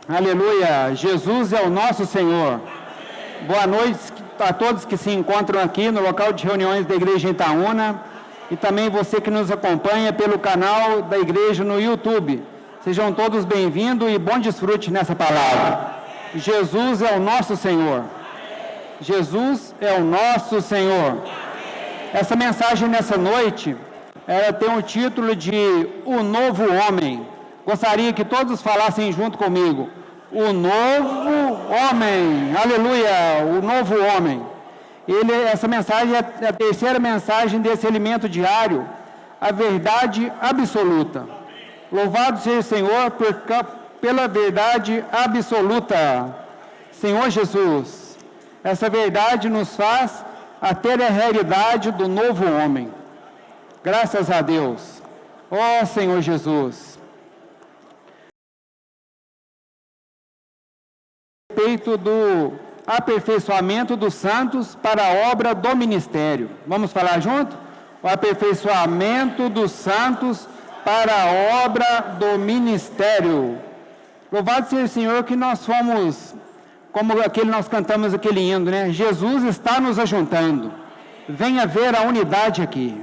Aleluia! Jesus é o nosso Senhor. Boa noite a todos que se encontram aqui no local de reuniões da Igreja em Itaúna e também você que nos acompanha pelo canal da Igreja no YouTube. Sejam todos bem-vindos e bom desfrute nessa palavra. Jesus é o nosso Senhor. Jesus é o nosso Senhor. Essa mensagem nessa noite, ela tem o título de O Novo Homem. Gostaria que todos falassem junto comigo. O novo homem. Aleluia! O novo homem. Essa mensagem é a terceira mensagem desse alimento diário, a verdade absoluta. Louvado seja o Senhor pela verdade absoluta. Senhor Jesus, essa verdade nos faz a ter a realidade do novo homem. Graças a Deus. Ó Senhor Jesus. Respeito do aperfeiçoamento dos santos para a obra do ministério. Vamos falar junto? O aperfeiçoamento dos santos para a obra do ministério. Louvado seja o Senhor que nós fomos, como nós cantamos aquele hino, né? Jesus está nos ajuntando. Venha ver a unidade aqui.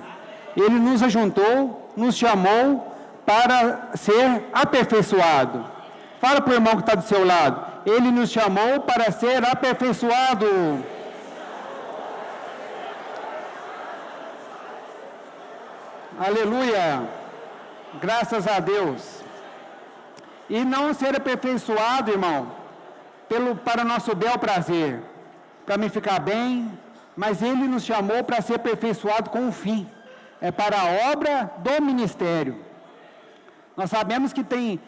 Ele nos ajuntou, nos chamou para ser aperfeiçoado. Fala para o irmão que está do seu lado. Ele nos chamou para ser aperfeiçoado. Aleluia. Graças a Deus. E não ser aperfeiçoado, irmão, para nosso bel prazer, para me ficar bem, mas Ele nos chamou para ser aperfeiçoado com um fim. É para a obra do ministério. Nós sabemos que tem...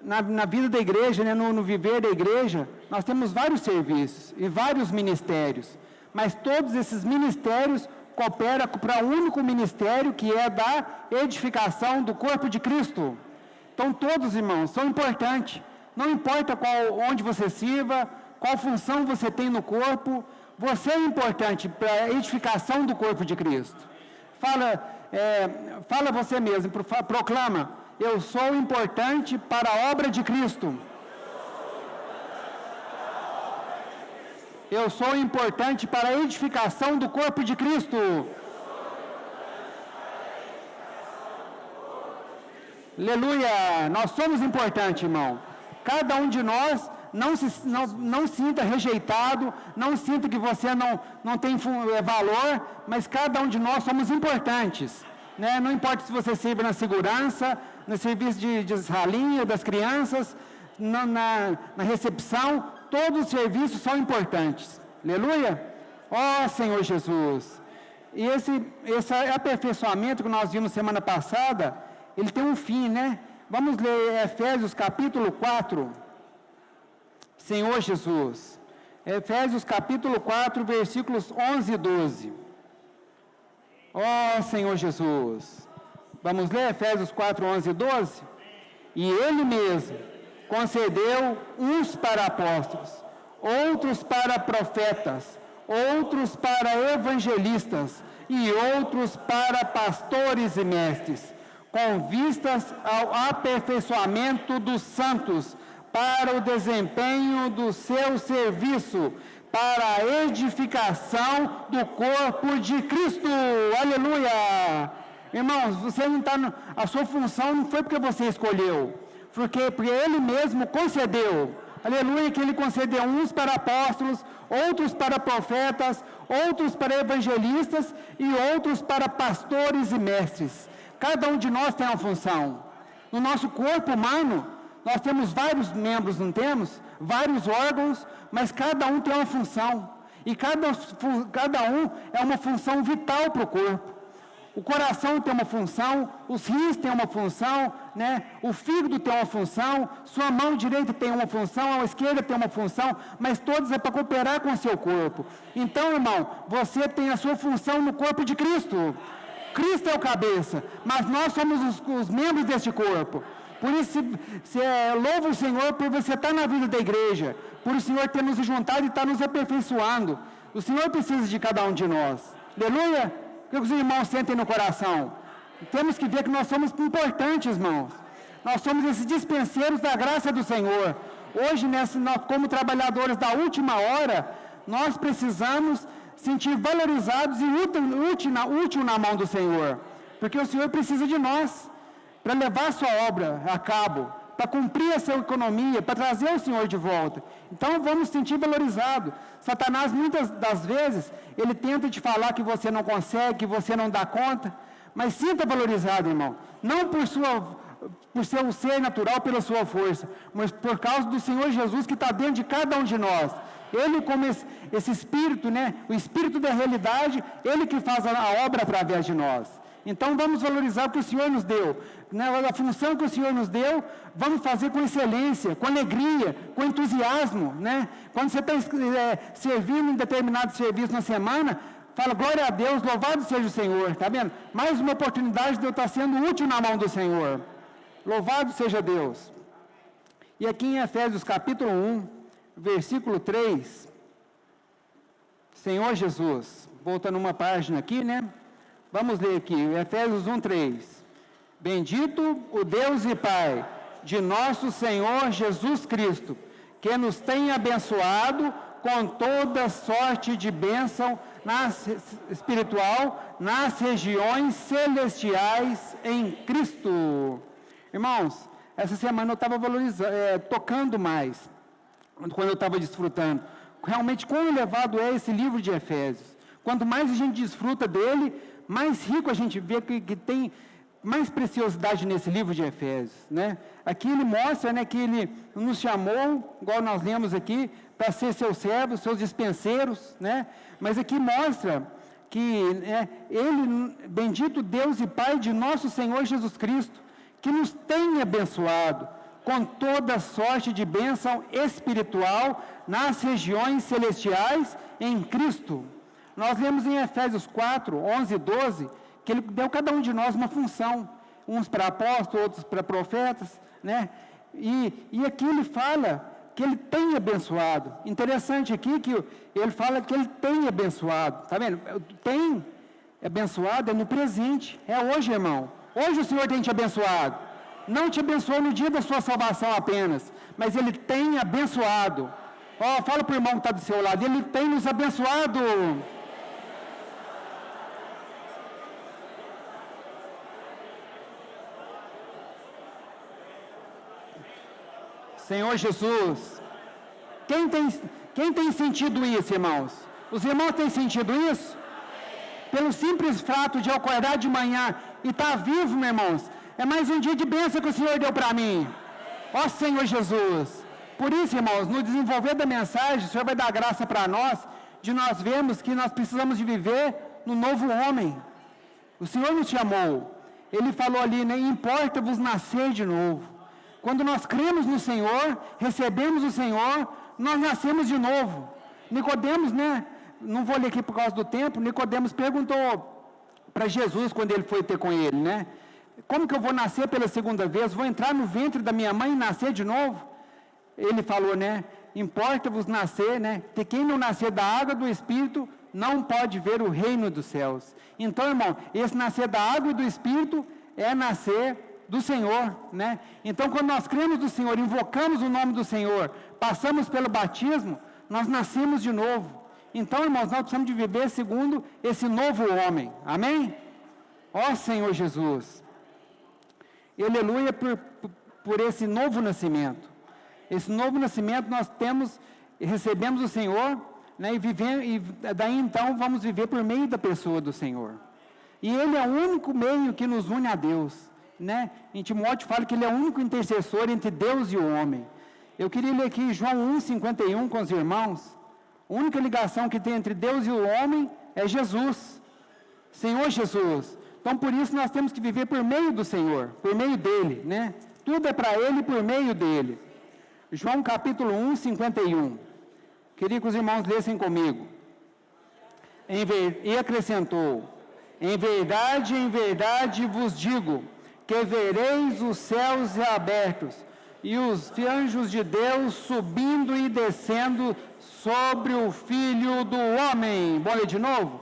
Na vida da igreja, né, no viver da igreja, nós temos vários serviços e vários ministérios, mas todos esses ministérios cooperam para um único ministério, que é da edificação do corpo de Cristo. Então todos, irmãos, são importantes, não importa onde você sirva, qual função você tem no corpo, você é importante para a edificação do corpo de Cristo. Fala você mesmo, proclama: eu sou importante para a obra de Cristo. Eu sou importante para a edificação do corpo de Cristo. Aleluia! Nós somos importantes, irmão. Cada um de nós não sinta rejeitado, não sinta que você não tem valor, mas cada um de nós somos importantes. Né? Não importa se você serve na segurança, no serviço de salinha das crianças, na recepção, todos os serviços são importantes. Aleluia! Ó Senhor Jesus! E esse aperfeiçoamento que nós vimos semana passada, ele tem um fim, né? Vamos ler Efésios capítulo 4. Senhor Jesus. Efésios capítulo 4, versículos 11 e 12. Ó Senhor Jesus. Vamos ler Efésios 4, 11 e 12? E Ele mesmo concedeu uns para apóstolos, outros para profetas, outros para evangelistas e outros para pastores e mestres, com vistas ao aperfeiçoamento dos santos, para o desempenho do seu serviço, para a edificação do corpo de Cristo. Aleluia! Irmãos, você não está... A sua função não foi porque você escolheu, porque Ele mesmo concedeu. Aleluia, que Ele concedeu uns para apóstolos, outros para profetas, outros para evangelistas e outros para pastores e mestres. Cada um de nós tem uma função. No nosso corpo humano, nós temos vários membros, não temos? Vários órgãos, mas cada um tem uma função. E cada um é uma função vital para o corpo. O coração tem uma função, os rins têm uma função, né? O fígado tem uma função, sua mão direita tem uma função, a esquerda tem uma função, mas todos é para cooperar com o seu corpo. Então, irmão, você tem a sua função no corpo de Cristo. Cristo é o cabeça, mas nós somos os membros deste corpo. Por isso, louva o Senhor por você estar na vida da igreja, por o Senhor ter nos juntado e estar nos aperfeiçoando. O Senhor precisa de cada um de nós. Aleluia! Que os irmãos sentem no coração. Temos que ver que nós somos importantes, irmãos. Nós somos esses dispenseiros da graça do Senhor. Hoje, como trabalhadores da última hora, nós precisamos sentir valorizados e útil na mão do Senhor, porque o Senhor precisa de nós para levar a sua obra a cabo, para cumprir a sua economia, para trazer o Senhor de volta. Então vamos sentir valorizado. Satanás, muitas das vezes, ele tenta te falar que você não consegue, que você não dá conta, mas sinta valorizado, irmão, não por ser um ser natural, pela sua força, mas por causa do Senhor Jesus que está dentro de cada um de nós. Ele, como esse Espírito, né, o Espírito da realidade, Ele que faz a obra através de nós. Então vamos valorizar o que o Senhor nos deu, né, a função que o Senhor nos deu, vamos fazer com excelência, com alegria, com entusiasmo, né? Quando você está servindo em determinado serviço na semana, fala, glória a Deus, louvado seja o Senhor, está vendo? Mais uma oportunidade de eu estar sendo útil na mão do Senhor. Louvado seja Deus. E aqui em Efésios capítulo 1, versículo 3, Senhor Jesus, voltando uma página aqui, né? Vamos ler aqui, Efésios 1, 3. Bendito o Deus e Pai de nosso Senhor Jesus Cristo, que nos tem abençoado com toda sorte de bênção espiritual nas regiões celestiais em Cristo. Irmãos, essa semana eu estava tocando mais, quando eu estava desfrutando, realmente quão elevado é esse livro de Efésios. Quanto mais a gente desfruta dele, mais rico a gente vê que tem mais preciosidade nesse livro de Efésios, né? Aqui ele mostra, né, que ele nos chamou, igual nós lemos aqui, para ser seus servos, seus dispenseiros, né? Mas aqui mostra que ele, bendito Deus e Pai de nosso Senhor Jesus Cristo, que nos tem abençoado com toda sorte de bênção espiritual nas regiões celestiais em Cristo. Nós lemos em Efésios 4, 11 e 12, que Ele deu cada um de nós uma função, uns para apóstolos, outros para profetas, né? E aqui Ele fala que Ele tem abençoado. Interessante aqui que Ele fala que Ele tem abençoado, tá vendo? Tem abençoado é no presente, é hoje, irmão. Hoje o Senhor tem te abençoado. Não te abençoou no dia da sua salvação apenas, mas Ele tem abençoado. Fala para o irmão que está do seu lado, Ele tem nos abençoado. Senhor Jesus, quem tem sentido isso, irmãos? Os irmãos têm sentido isso? Pelo simples fato de eu acordar de manhã e estar vivo, meus irmãos, é mais um dia de bênção que o Senhor deu para mim. Ó Senhor Jesus, por isso, irmãos, no desenvolver da mensagem, o Senhor vai dar graça para nós, de nós vermos que nós precisamos de viver no novo homem. O Senhor nos chamou, Ele falou ali, né, importa-vos nascer de novo. Quando nós cremos no Senhor, recebemos o Senhor, nós nascemos de novo. Nicodemos, né, não vou ler aqui por causa do tempo, Nicodemos perguntou para Jesus, quando ele foi ter com ele, né, como que eu vou nascer pela segunda vez? Vou entrar no ventre da minha mãe e nascer de novo? Ele falou, né, importa-vos nascer, né, que quem não nascer da água do Espírito não pode ver o reino dos céus. Então, irmão, esse nascer da água e do Espírito é nascer do Senhor, né? Então, quando nós cremos no Senhor, invocamos o nome do Senhor, passamos pelo batismo, nós nascemos de novo. Então, irmãos, nós precisamos de viver segundo esse novo homem. Amém? Ó Senhor Jesus, aleluia por esse novo nascimento. Esse novo nascimento nós recebemos o Senhor, né, e daí então vamos viver por meio da pessoa do Senhor. E Ele é o único meio que nos une a Deus. Né? Em Timóteo fala que ele é o único intercessor entre Deus e o homem. Eu queria ler aqui João 1,51 com os irmãos. A única ligação que tem entre Deus e o homem é Jesus, Senhor Jesus. Então por isso nós temos que viver por meio do Senhor, por meio dele, né? Tudo é para ele e por meio dele. João capítulo 1, 51. Queria que os irmãos lessem comigo. E acrescentou: em verdade vos digo, que vereis os céus abertos, e os anjos de Deus subindo e descendo sobre o Filho do Homem. Vou ler de novo?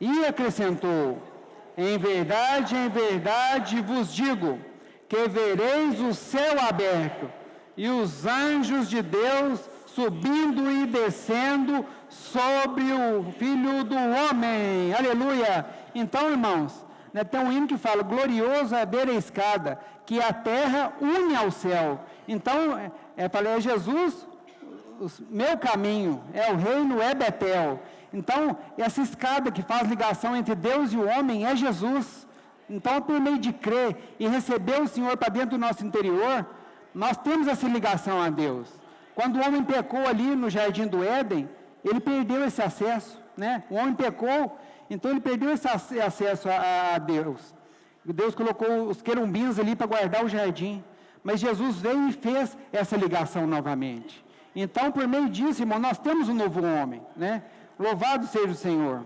E acrescentou: em verdade vos digo, que vereis o céu aberto, e os anjos de Deus subindo e descendo sobre o Filho do Homem. Aleluia! Então, irmãos, né, tem um hino que fala: glorioso é ver a escada que a terra une ao céu. Então, é Jesus, meu caminho, o reino é Betel. Então, essa escada que faz ligação entre Deus e o homem é Jesus. Então, por meio de crer e receber o Senhor para dentro do nosso interior, nós temos essa ligação a Deus. Quando o homem pecou ali no jardim do Éden, ele perdeu esse acesso, né? O homem pecou, então ele perdeu esse acesso a Deus. Deus colocou os querubins ali para guardar o jardim, mas Jesus veio e fez essa ligação novamente. Então, por meio disso, irmão, nós temos um novo homem, né? Louvado seja o Senhor.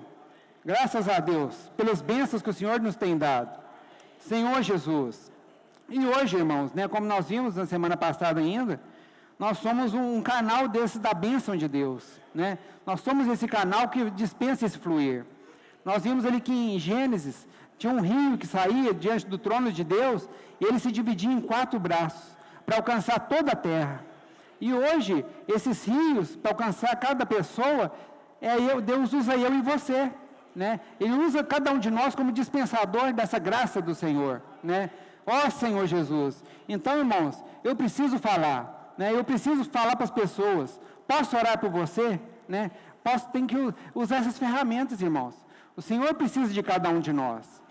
Graças a Deus, pelas bênçãos que o Senhor nos tem dado. Senhor Jesus. E hoje, irmãos, né, como nós vimos na semana passada ainda, nós somos um canal desse da bênção de Deus, né? Nós somos esse canal que dispensa esse fluir. Nós vimos ali que em Gênesis tinha um rio que saía diante do trono de Deus, e ele se dividia em 4 braços, para alcançar toda a terra. E hoje, esses rios, para alcançar cada pessoa, Deus usa eu e você, né? Ele usa cada um de nós como dispensador dessa graça do Senhor, né? Ó Senhor Jesus. Então, irmãos, eu preciso falar, né? Eu preciso falar para as pessoas. Posso orar por você, né? Tem que usar essas ferramentas, irmãos. O Senhor precisa de cada um de nós.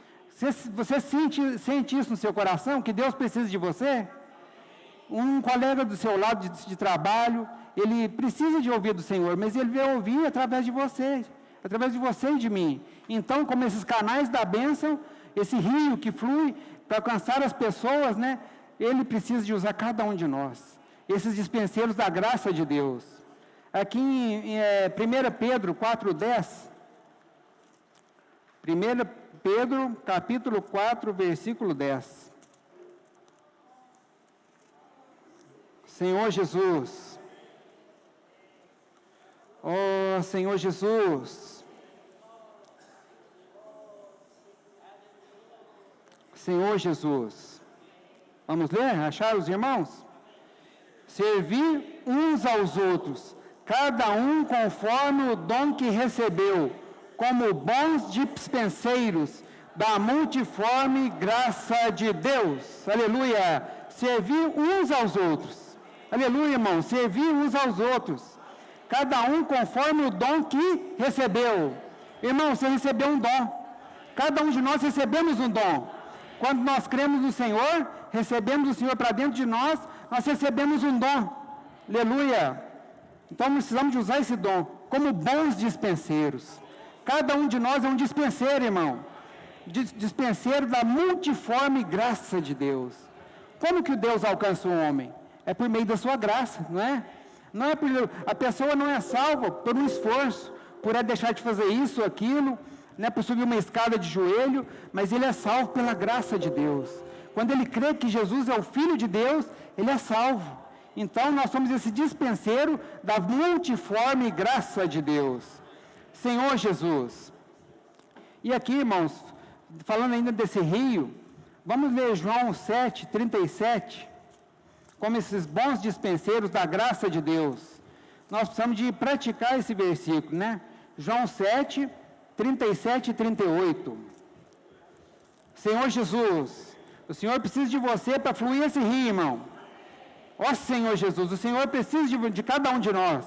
Você sente isso no seu coração, que Deus precisa de você? Um colega do seu lado de trabalho, ele precisa de ouvir do Senhor, mas ele vai ouvir através de você e de mim. Então, como esses canais da bênção, esse rio que flui para alcançar as pessoas, né? Ele precisa de usar cada um de nós, esses dispenseiros da graça de Deus. Aqui em 1 Pedro 4:10, 1 Pedro capítulo 4, versículo 10. Senhor Jesus, ó Senhor Jesus, Senhor Jesus, vamos ler? Acharam os irmãos? Servir uns aos outros, cada um conforme o dom que recebeu, como bons dispenseiros da multiforme graça de Deus. Aleluia! Servir uns aos outros. Aleluia, irmão. Servir uns aos outros. Cada um conforme o dom que recebeu. Irmão, você recebeu um dom. Cada um de nós recebemos um dom. Quando nós cremos no Senhor, recebemos o Senhor para dentro de nós, nós recebemos um dom. Aleluia. Então, precisamos de usar esse dom como bons dispenseiros. Cada um de nós é um dispenseiro, irmão. Dispenseiro da multiforme graça de Deus. Como que Deus alcança o homem? É por meio da sua graça, não é? A pessoa não é salva por um esforço, por deixar de fazer isso ou aquilo, né, por subir uma escada de joelho, mas ele é salvo pela graça de Deus. Quando ele crê que Jesus é o Filho de Deus, ele é salvo. Então, nós somos esse dispenseiro da multiforme graça de Deus. Senhor Jesus. E aqui, irmãos, falando ainda desse rio, vamos ler João 7, 37, como esses bons dispenseiros da graça de Deus. Nós precisamos de praticar esse versículo, né? João 7, 37 e 38. Senhor Jesus, o Senhor precisa de você para fluir esse rio, irmão. Ó Senhor Jesus, o Senhor precisa de cada um de nós.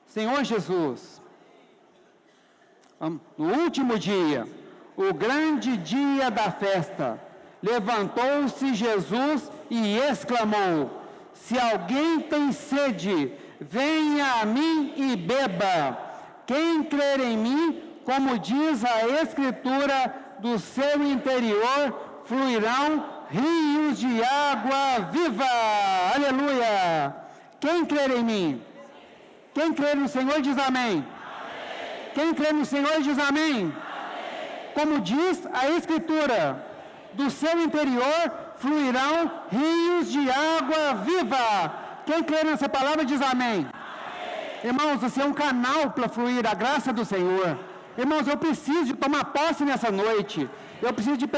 Senhor Jesus, no último dia, o grande dia da festa, levantou-se Jesus e exclamou: se alguém tem sede, venha a mim e beba. Quem crer em mim, como diz a Escritura, do seu interior fluirão rios de água viva. Aleluia! Quem crer em mim? Quem crer no Senhor diz amém. Quem crê no Senhor diz amém. Como diz a Escritura, do seu interior fluirão rios de água viva. Quem crê nessa palavra diz amém. Irmãos, você é um canal para fluir a graça do Senhor. Irmãos, eu preciso de tomar posse nessa noite. Eu preciso de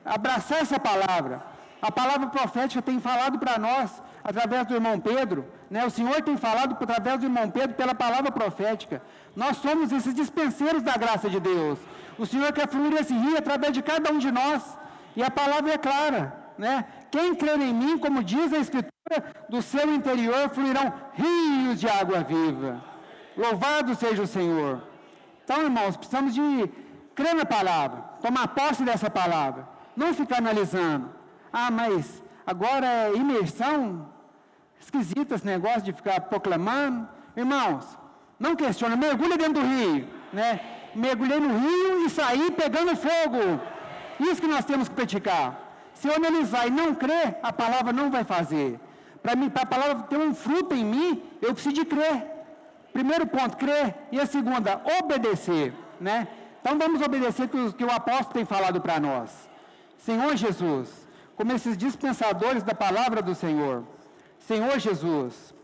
abraçar essa palavra. A palavra profética tem falado para nós, através do irmão Pedro, né? O Senhor tem falado através do irmão Pedro pela palavra profética. Nós somos esses dispenseiros da graça de Deus. O Senhor quer fluir esse rio através de cada um de nós. E a palavra é clara, né? Quem crer em mim, como diz a Escritura, do seu interior fluirão rios de água viva. Louvado seja o Senhor. Então, irmãos, precisamos de crer na palavra, tomar posse dessa palavra, não ficar analisando. Ah, mas agora é imersão? Esquisito esse negócio de ficar proclamando. Irmãos, não questiona, mergulha dentro do rio, né? Mergulhei no rio e saí pegando fogo. Isso que nós temos que praticar. Se eu analisar e não crer, a palavra não vai fazer. Para a palavra ter um fruto em mim, eu preciso de crer. Primeiro ponto, crer. E a segunda, obedecer, né? Então vamos obedecer que o apóstolo tem falado para nós. Senhor Jesus, como esses dispensadores da palavra do Senhor. Senhor Jesus.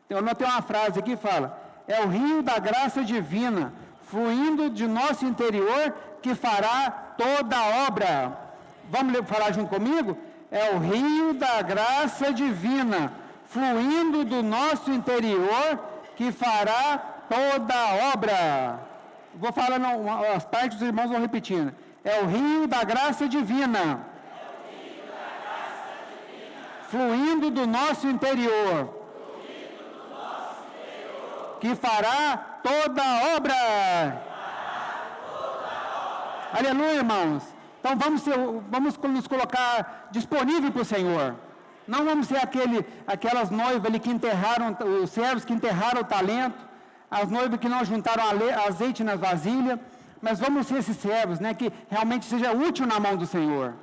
Eu anotei uma frase aqui que fala: é o rio da graça divina, fluindo de nosso interior, que fará toda a obra. Vamos falar junto comigo? É o rio da graça divina, fluindo do nosso interior, que fará toda a obra. Vou falar as partes, os irmãos vão repetindo. É o rio da graça divina, fluindo do nosso interior, que fará toda a obra. Aleluia, irmãos. Então vamos nos colocar disponível para o Senhor. Não vamos ser aquelas noivas ali que enterraram, os servos que enterraram o talento, as noivas que não juntaram azeite nas vasilhas, mas vamos ser esses servos, né, que realmente seja útil na mão do Senhor.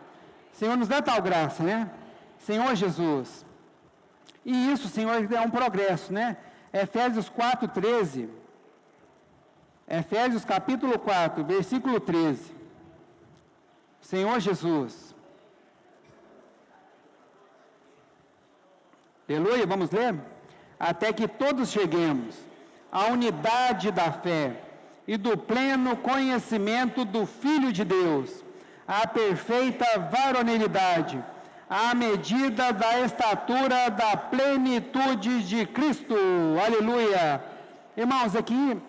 Senhor, nos dá tal graça, né? Senhor Jesus. E isso, Senhor, é um progresso, né? Efésios 4:13. Efésios capítulo 4, versículo 13. Senhor Jesus. Aleluia, vamos ler? Até que todos cheguemos à unidade da fé e do pleno conhecimento do Filho de Deus, à perfeita varonilidade, à medida da estatura da plenitude de Cristo. Aleluia. Irmãos, aqui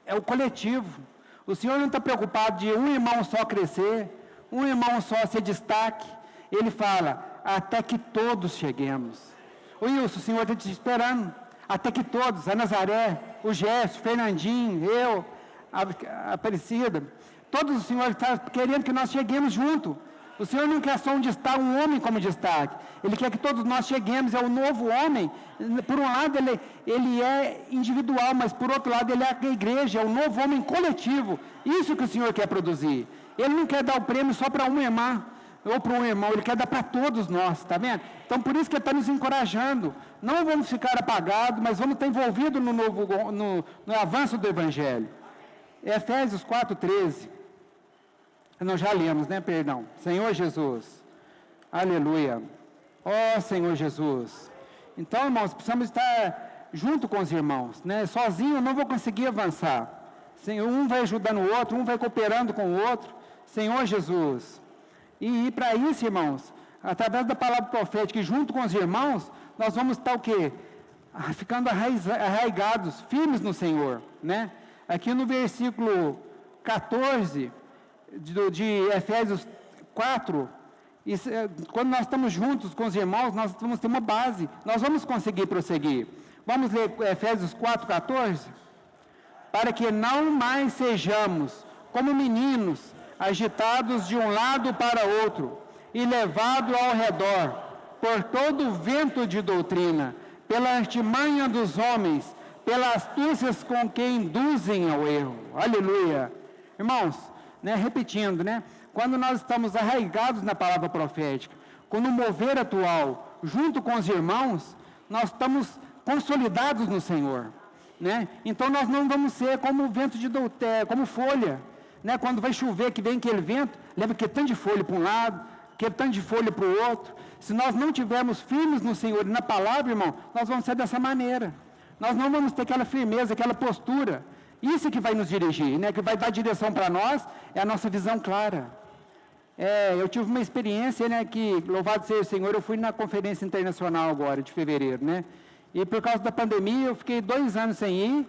é o coletivo. O Senhor não está preocupado de um irmão só crescer, um irmão só ser destaque. Ele fala, até que todos cheguemos. O Wilson, o Senhor está te esperando. Até que todos, a Nazaré, o Gerson, o Fernandinho, eu, a Aparecida, todos o Senhor está querendo que nós cheguemos junto. O Senhor não quer só um destaque, um homem como destaque. Ele quer que todos nós cheguemos, é o novo homem. Por um lado ele é individual, mas por outro lado ele é a igreja, é o novo homem coletivo. Isso que o Senhor quer produzir. Ele não quer dar o prêmio só para uma irmã ou para um irmão, ele quer dar para todos nós, está vendo? Então por isso que ele está nos encorajando. Não vamos ficar apagados, mas vamos estar envolvidos no avanço do Evangelho. Efésios 4:13. Nós já lemos, né? Perdão. Senhor Jesus. Aleluia. Ó Senhor Jesus. Então, irmãos, precisamos estar junto com os irmãos, né? Sozinho eu não vou conseguir avançar. Um vai ajudando o outro, um vai cooperando com o outro. Senhor Jesus. E para isso, irmãos, através da palavra profética e junto com os irmãos, nós vamos estar o quê? Ficando arraigados, firmes no Senhor, né? Aqui no versículo 14... de Efésios 4, quando nós estamos juntos com os irmãos, nós vamos ter uma base, nós vamos conseguir prosseguir. Vamos ler Efésios 4:14? Para que não mais sejamos como meninos, agitados de um lado para outro e levados ao redor por todo o vento de doutrina, pela artimanha dos homens, pelas astúcias com que induzem ao erro. Aleluia. Irmãos, né, repetindo, né? Quando nós estamos arraigados na palavra profética, com o mover atual, junto com os irmãos, nós estamos consolidados no Senhor, né? Então nós não vamos ser como o vento de como folha, né? Quando vai chover, que vem aquele vento, leva aquele tanto de folha para um lado, aquele tanto de folha para o outro. Se nós não tivermos firmes no Senhor e na palavra, irmão, nós vamos ser dessa maneira. Nós não vamos ter aquela firmeza, aquela postura. Isso que vai nos dirigir, né? Que vai dar direção para nós, é a nossa visão clara. Eu tive uma experiência, né, que, louvado seja o Senhor, eu fui na conferência internacional agora, de fevereiro, né? E por causa da pandemia, eu fiquei 2 anos sem ir,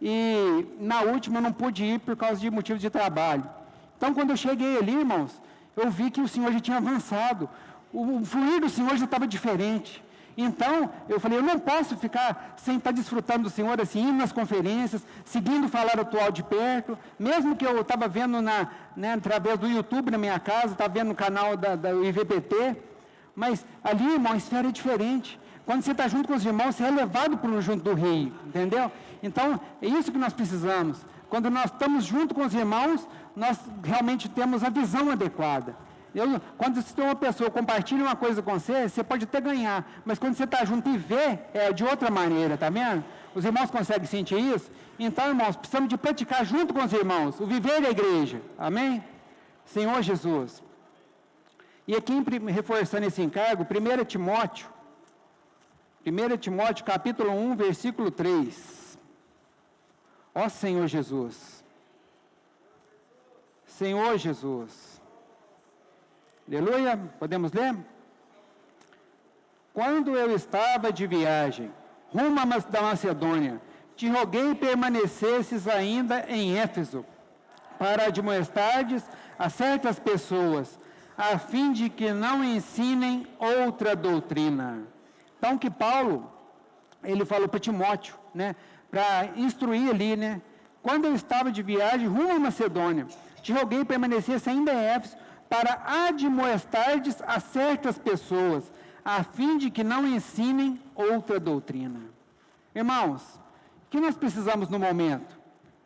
e na última eu não pude ir por causa de motivos de trabalho. Então, quando eu cheguei ali, irmãos, eu vi que o Senhor já tinha avançado, o fluir do Senhor já estava diferente. Então, eu falei, eu não posso ficar sem estar desfrutando do Senhor, assim, indo nas conferências, seguindo o falar atual de perto, mesmo que eu estava vendo através do YouTube na minha casa, estava vendo no canal da IVPT, mas ali, irmão, a esfera é diferente. Quando você está junto com os irmãos, você é levado para junto do Rei, entendeu? Então, é isso que nós precisamos. Quando nós estamos junto com os irmãos, nós realmente temos a visão adequada. Quando você tem uma pessoa compartilha uma coisa com você, você pode até ganhar, mas quando você está junto e vê, é de outra maneira, tá vendo? Os irmãos conseguem sentir isso? Então, irmãos, precisamos de praticar junto com os irmãos, o viver da igreja, amém? Senhor Jesus. E aqui, reforçando esse encargo, 1 Timóteo capítulo 1, versículo 3. Ó Senhor Jesus. Senhor Jesus. Aleluia, podemos ler? Quando eu estava de viagem, rumo da Macedônia, te roguei permanecesses ainda em Éfeso, para admoestares a certas pessoas, a fim de que não ensinem outra doutrina. Então, que Paulo, ele falou para Timóteo, né, para instruir ali, né, quando eu estava de viagem rumo à Macedônia, te roguei permanecesse ainda em Éfeso, para admoestardes a certas pessoas, a fim de que não ensinem outra doutrina. Irmãos, o que nós precisamos no momento?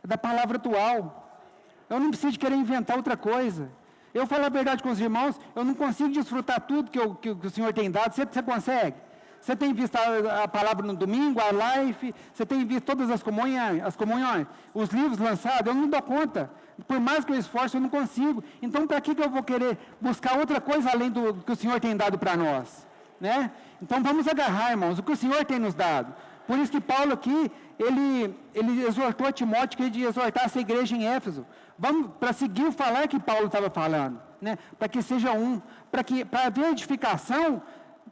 É da palavra atual. Eu não preciso querer inventar outra coisa. Eu falo a verdade com os irmãos, eu não consigo desfrutar tudo que o Senhor tem dado. Você consegue? Você tem visto a palavra no domingo, a live, você tem visto todas as comunhões, os livros lançados, eu não dou conta. Por mais que eu esforce, eu não consigo. Então, para que eu vou querer buscar outra coisa além do que o Senhor tem dado para nós? Né? Então, vamos agarrar, irmãos, o que o Senhor tem nos dado. Por isso que Paulo aqui, ele exortou a Timóteo que ele exortasse a igreja em Éfeso. Vamos, para seguir o falar que Paulo estava falando, né? Para que seja um. Para haver edificação,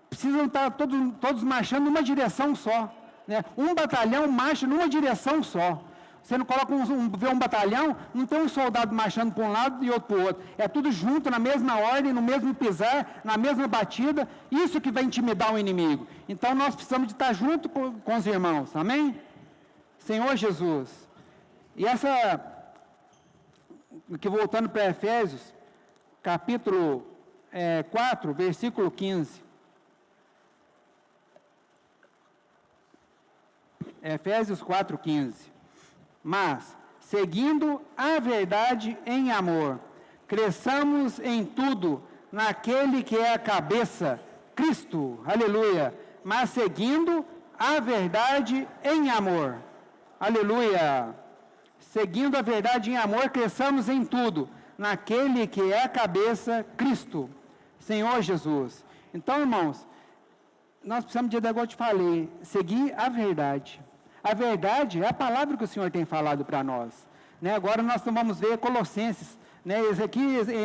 precisam estar todos marchando numa direção só. Né? Um batalhão marcha numa direção só. Você não coloca vê um batalhão, não tem um soldado marchando para um lado e outro para o outro. É tudo junto, na mesma ordem, no mesmo pisar, na mesma batida. Isso que vai intimidar o inimigo. Então, nós precisamos de estar junto com os irmãos. Amém? Senhor Jesus. E que voltando para Efésios, capítulo 4, versículo 15. Efésios 4, 15. Mas, seguindo a verdade em amor, cresçamos em tudo naquele que é a cabeça, Cristo, aleluia. Mas seguindo a verdade em amor, aleluia. Seguindo a verdade em amor, cresçamos em tudo naquele que é a cabeça, Cristo, Senhor Jesus. Então, irmãos, nós precisamos de, igual eu te falei, seguir a verdade. A verdade é a palavra que o Senhor tem falado para nós. Né? Agora nós vamos ver Colossenses. Né?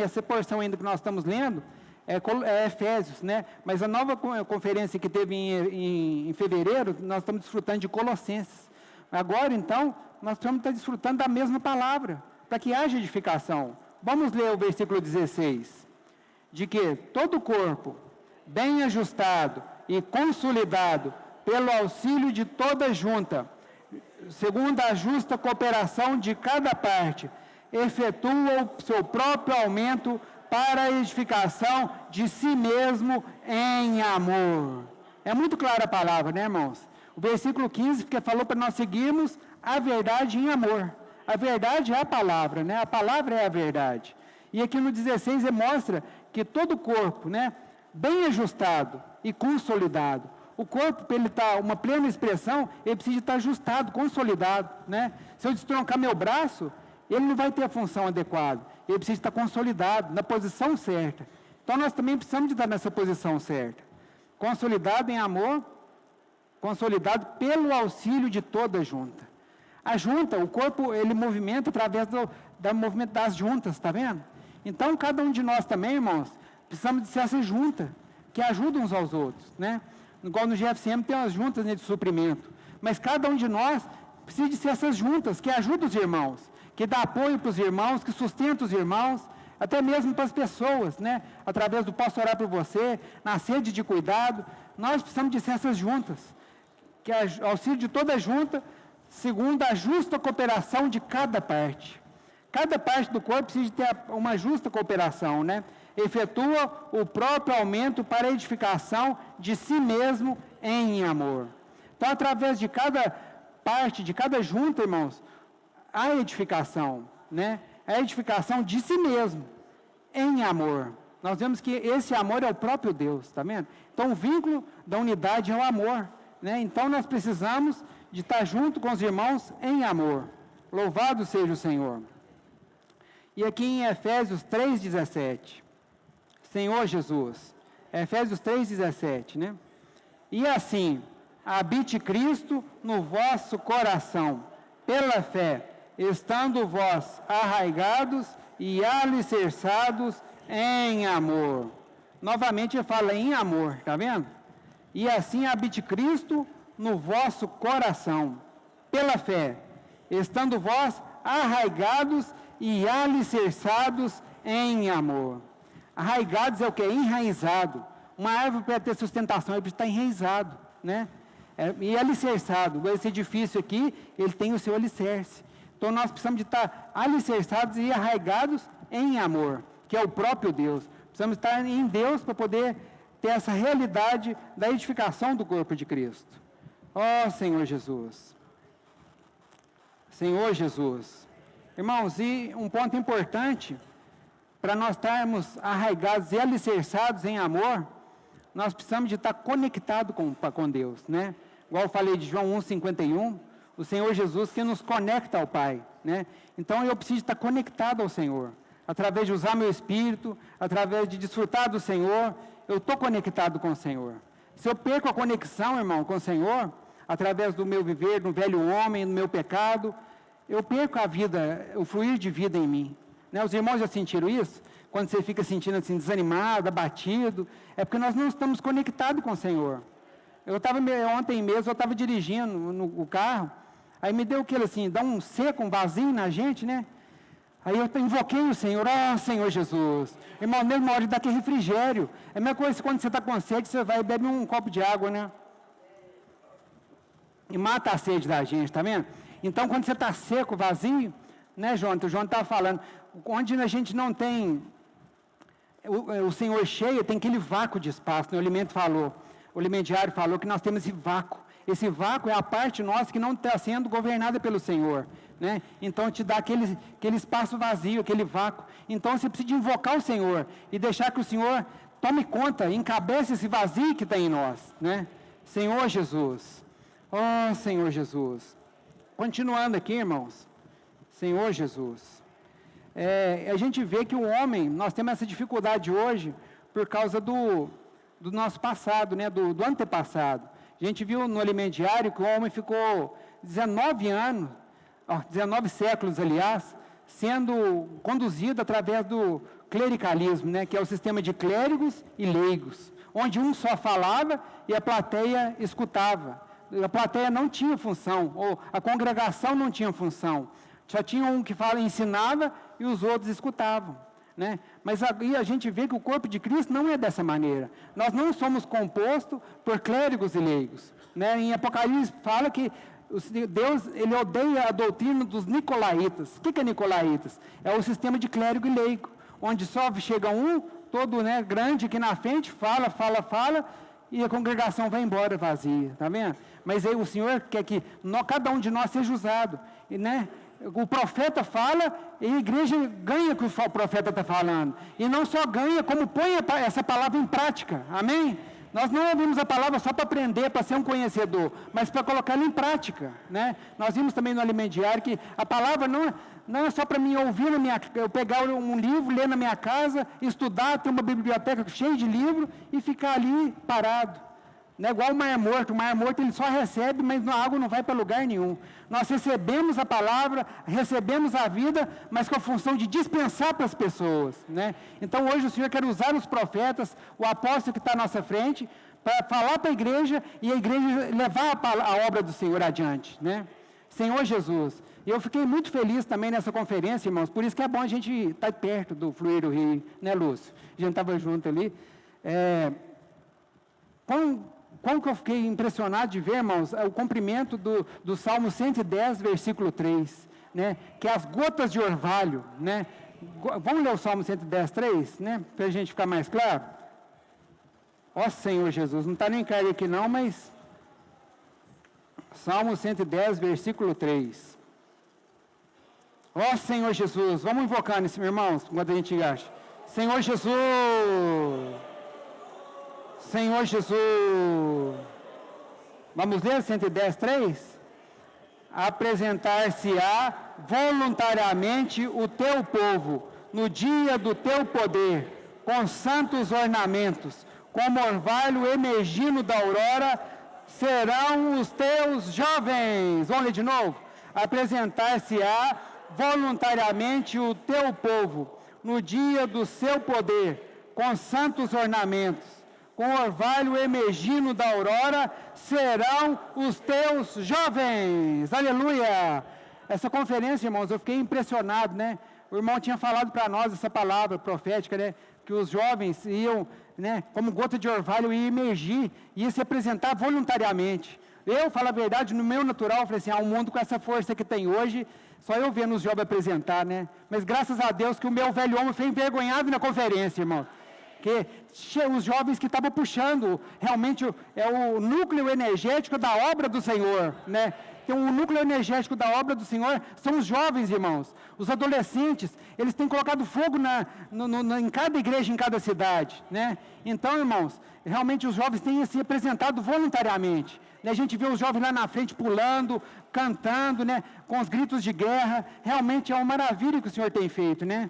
Essa porção ainda que nós estamos lendo é Efésios. Né? Mas a nova conferência que teve em fevereiro, nós estamos desfrutando de Colossenses. Agora, então, nós precisamos estar desfrutando da mesma palavra, para que haja edificação. Vamos ler o versículo 16. De que todo o corpo, bem ajustado e consolidado, pelo auxílio de toda junta, segundo a justa cooperação de cada parte, efetua o seu próprio aumento para a edificação de si mesmo em amor. É muito clara a palavra, né, irmãos? O versículo 15 falou para nós seguirmos a verdade em amor. A verdade é a palavra, né? A palavra é a verdade. E aqui no 16 mostra que todo o corpo, né, bem ajustado e consolidado. O corpo, para ele estar uma plena expressão, ele precisa estar ajustado, consolidado, né? Se eu destroncar meu braço, ele não vai ter a função adequada. Ele precisa estar consolidado, na posição certa. Então, nós também precisamos de estar nessa posição certa. Consolidado em amor, consolidado pelo auxílio de toda a junta. A junta, o corpo, ele movimenta através do movimento das juntas, está vendo? Então, cada um de nós também, irmãos, precisamos de ser essa junta, que ajuda uns aos outros, né? Igual no GFCM tem as juntas, né, de suprimento, mas cada um de nós precisa de ser essas juntas, que ajudam os irmãos, que dá apoio para os irmãos, que sustenta os irmãos, até mesmo para as pessoas, né? Através do posso orar por você, na sede de cuidado, nós precisamos de ser essas juntas, que é auxílio de toda junta, segundo a justa cooperação de cada parte. Cada parte do corpo precisa de ter uma justa cooperação, né? Efetua o próprio aumento para a edificação de si mesmo em amor. Então, através de cada parte, de cada junta, irmãos, a edificação, né? A edificação de si mesmo em amor. Nós vemos que esse amor é o próprio Deus, está vendo? Então, o vínculo da unidade é o amor, né? Então, nós precisamos de estar junto com os irmãos em amor. Louvado seja o Senhor. E aqui em Efésios 3,17, Senhor Jesus, Efésios 3,17, né? E assim, habite Cristo no vosso coração, pela fé, estando vós arraigados e alicerçados em amor. Novamente ele fala em amor, está vendo? E assim habite Cristo no vosso coração, pela fé, estando vós arraigados e alicerçados em amor. Arraigados é o que? Enraizado. Uma árvore para ter sustentação, ele precisa estar enraizado, né? E alicerçado. Esse edifício aqui, ele tem o seu alicerce. Então, nós precisamos de estar alicerçados e arraigados em amor, que é o próprio Deus. Precisamos estar em Deus para poder ter essa realidade da edificação do corpo de Cristo. Ó Senhor Jesus. Senhor Jesus. Irmãos, e um ponto importante, para nós estarmos arraigados e alicerçados em amor, nós precisamos de estar conectados com Deus, né? Igual eu falei de João 1,51, o Senhor Jesus que nos conecta ao Pai, né? Então eu preciso estar conectado ao Senhor, através de usar meu espírito, através de desfrutar do Senhor, eu estou conectado com o Senhor. Se eu perco a conexão, irmão, com o Senhor, através do meu viver, do velho homem, do meu pecado, eu perco a vida, o fluir de vida em mim. Né? Os irmãos já sentiram isso? Quando você fica sentindo assim, desanimado, abatido, é porque nós não estamos conectados com o Senhor. Ontem mesmo, eu estava dirigindo no carro, aí me deu aquilo assim, dá um seco, um vazio na gente, né? Aí eu invoquei o Senhor, Senhor Jesus. Irmão, mesmo na hora de dar aquele refrigério. É a mesma coisa quando você está com sede, você vai e bebe um copo de água, né? E mata a sede da gente, tá vendo? Então, quando você está seco, vazio, né, Jonathan? O Jonathan estava falando, onde a gente não tem o Senhor cheio, tem aquele vácuo de espaço, né? O alimentiário falou que nós temos esse vácuo. Esse vácuo é a parte nossa que não está sendo governada pelo Senhor, né? Então, te dá aquele espaço vazio, aquele vácuo. Então, você precisa invocar o Senhor e deixar que o Senhor tome conta, encabece esse vazio que tem em nós, né? Senhor Jesus. Ó Senhor Jesus. Continuando aqui, irmãos. Senhor Jesus. A gente vê que o homem, nós temos essa dificuldade hoje por causa do nosso passado, né? Do antepassado. A gente viu no alimento diário que o homem ficou 19 anos, 19 séculos, aliás, sendo conduzido através do clericalismo, né? Que é o sistema de clérigos e leigos, onde um só falava e a plateia escutava. A plateia não tinha função, ou a congregação não tinha função. Só tinha um que ensinava e os outros escutavam, né? Mas aí a gente vê que o corpo de Cristo não é dessa maneira. Nós não somos compostos por clérigos e leigos, né? Em Apocalipse fala que Deus, ele odeia a doutrina dos nicolaítas. O que é nicolaítas? É o sistema de clérigo e leigo, onde só chega um, todo, né, grande aqui na frente, fala, e a congregação vai embora vazia, tá vendo? Mas aí o Senhor quer que cada um de nós seja usado, né? O profeta fala e a igreja ganha o que o profeta está falando. E não só ganha, como põe essa palavra em prática. Amém? Nós não ouvimos a palavra só para aprender, para ser um conhecedor, mas para colocá-la em prática, né? Nós vimos também no alimento diário que a palavra não é só para mim ouvir, eu pegar um livro, ler na minha casa, estudar, ter uma biblioteca cheia de livros e ficar ali parado. Não é igual o Mar Morto ele só recebe, mas a água não vai para lugar nenhum. Nós recebemos a palavra, recebemos a vida, mas com a função de dispensar para as pessoas, né? Então hoje o Senhor quer usar os profetas, o apóstolo que está à nossa frente, para falar para a igreja e a igreja levar a obra do Senhor adiante, né? Senhor Jesus. E eu fiquei muito feliz também nessa conferência, irmãos, por isso que é bom a gente estar perto do Fluir do Rio, né, Lúcio? A gente estava junto ali. Como que eu fiquei impressionado de ver, irmãos, o cumprimento do Salmo 110, versículo 3, né? Que é as gotas de orvalho, né? Vamos ler o Salmo 110, 3, né? Para a gente ficar mais claro. Ó Senhor Jesus, não está nem claro aqui não, mas... Salmo 110, versículo 3. Ó Senhor Jesus, vamos invocar nesse, irmãos, enquanto a gente acha. Senhor Jesus, Senhor Jesus. Vamos ler 110, 3? Apresentar-se-á voluntariamente o teu povo no dia do teu poder, com santos ornamentos, como orvalho emergindo da aurora, serão os teus jovens. Vamos ler de novo? Apresentar-se-á voluntariamente o teu povo no dia do seu poder, com santos ornamentos, com orvalho emergindo da aurora, serão os teus jovens. Aleluia! Essa conferência, irmãos, eu fiquei impressionado, né? O irmão tinha falado para nós essa palavra profética, né? Que os jovens iam, né, como gota de orvalho, ia emergir, ia se apresentar voluntariamente. Eu, falo a verdade, no meu natural, eu falei assim, um mundo com essa força que tem hoje, só eu vendo os jovens apresentar, né? Mas graças a Deus que o meu velho homem foi envergonhado na conferência, irmão. Que os jovens que estavam puxando, realmente é o núcleo energético da obra do Senhor, né? Então, o núcleo energético da obra do Senhor são os jovens, irmãos. Os adolescentes, eles têm colocado fogo em cada igreja, em cada cidade, né? Então, irmãos, realmente os jovens têm se apresentado voluntariamente. Né? A gente vê os jovens lá na frente pulando, cantando, né? Com os gritos de guerra. Realmente é uma maravilha que o Senhor tem feito, né?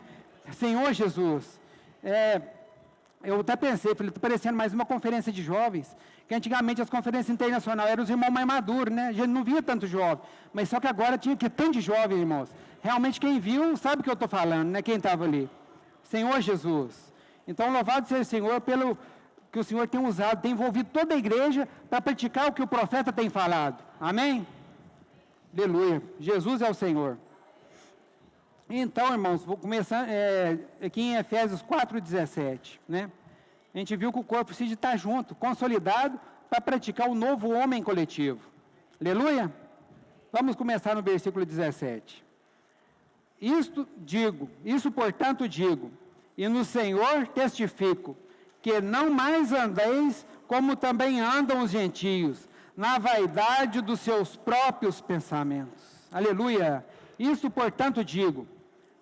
Senhor Jesus, eu até pensei, falei, está parecendo mais uma conferência de jovens, que antigamente as conferências internacionais eram os irmãos mais maduros, né? A gente não via tanto jovem, mas só que agora tinha que tanto de jovens, irmãos. Realmente quem viu sabe o que eu estou falando, né? Quem estava ali. Senhor Jesus. Então, louvado seja o Senhor pelo que o Senhor tem usado, tem envolvido toda a igreja para praticar o que o profeta tem falado. Amém? Aleluia. Jesus é o Senhor. Então, irmãos, vou começar aqui em Efésios 4:17, né? A gente viu que o corpo precisa estar junto, consolidado, para praticar o novo homem coletivo. Aleluia? Vamos começar no versículo 17. Isso portanto digo, e no Senhor testifico, que não mais andeis como também andam os gentios, na vaidade dos seus próprios pensamentos. Aleluia! Isso portanto digo,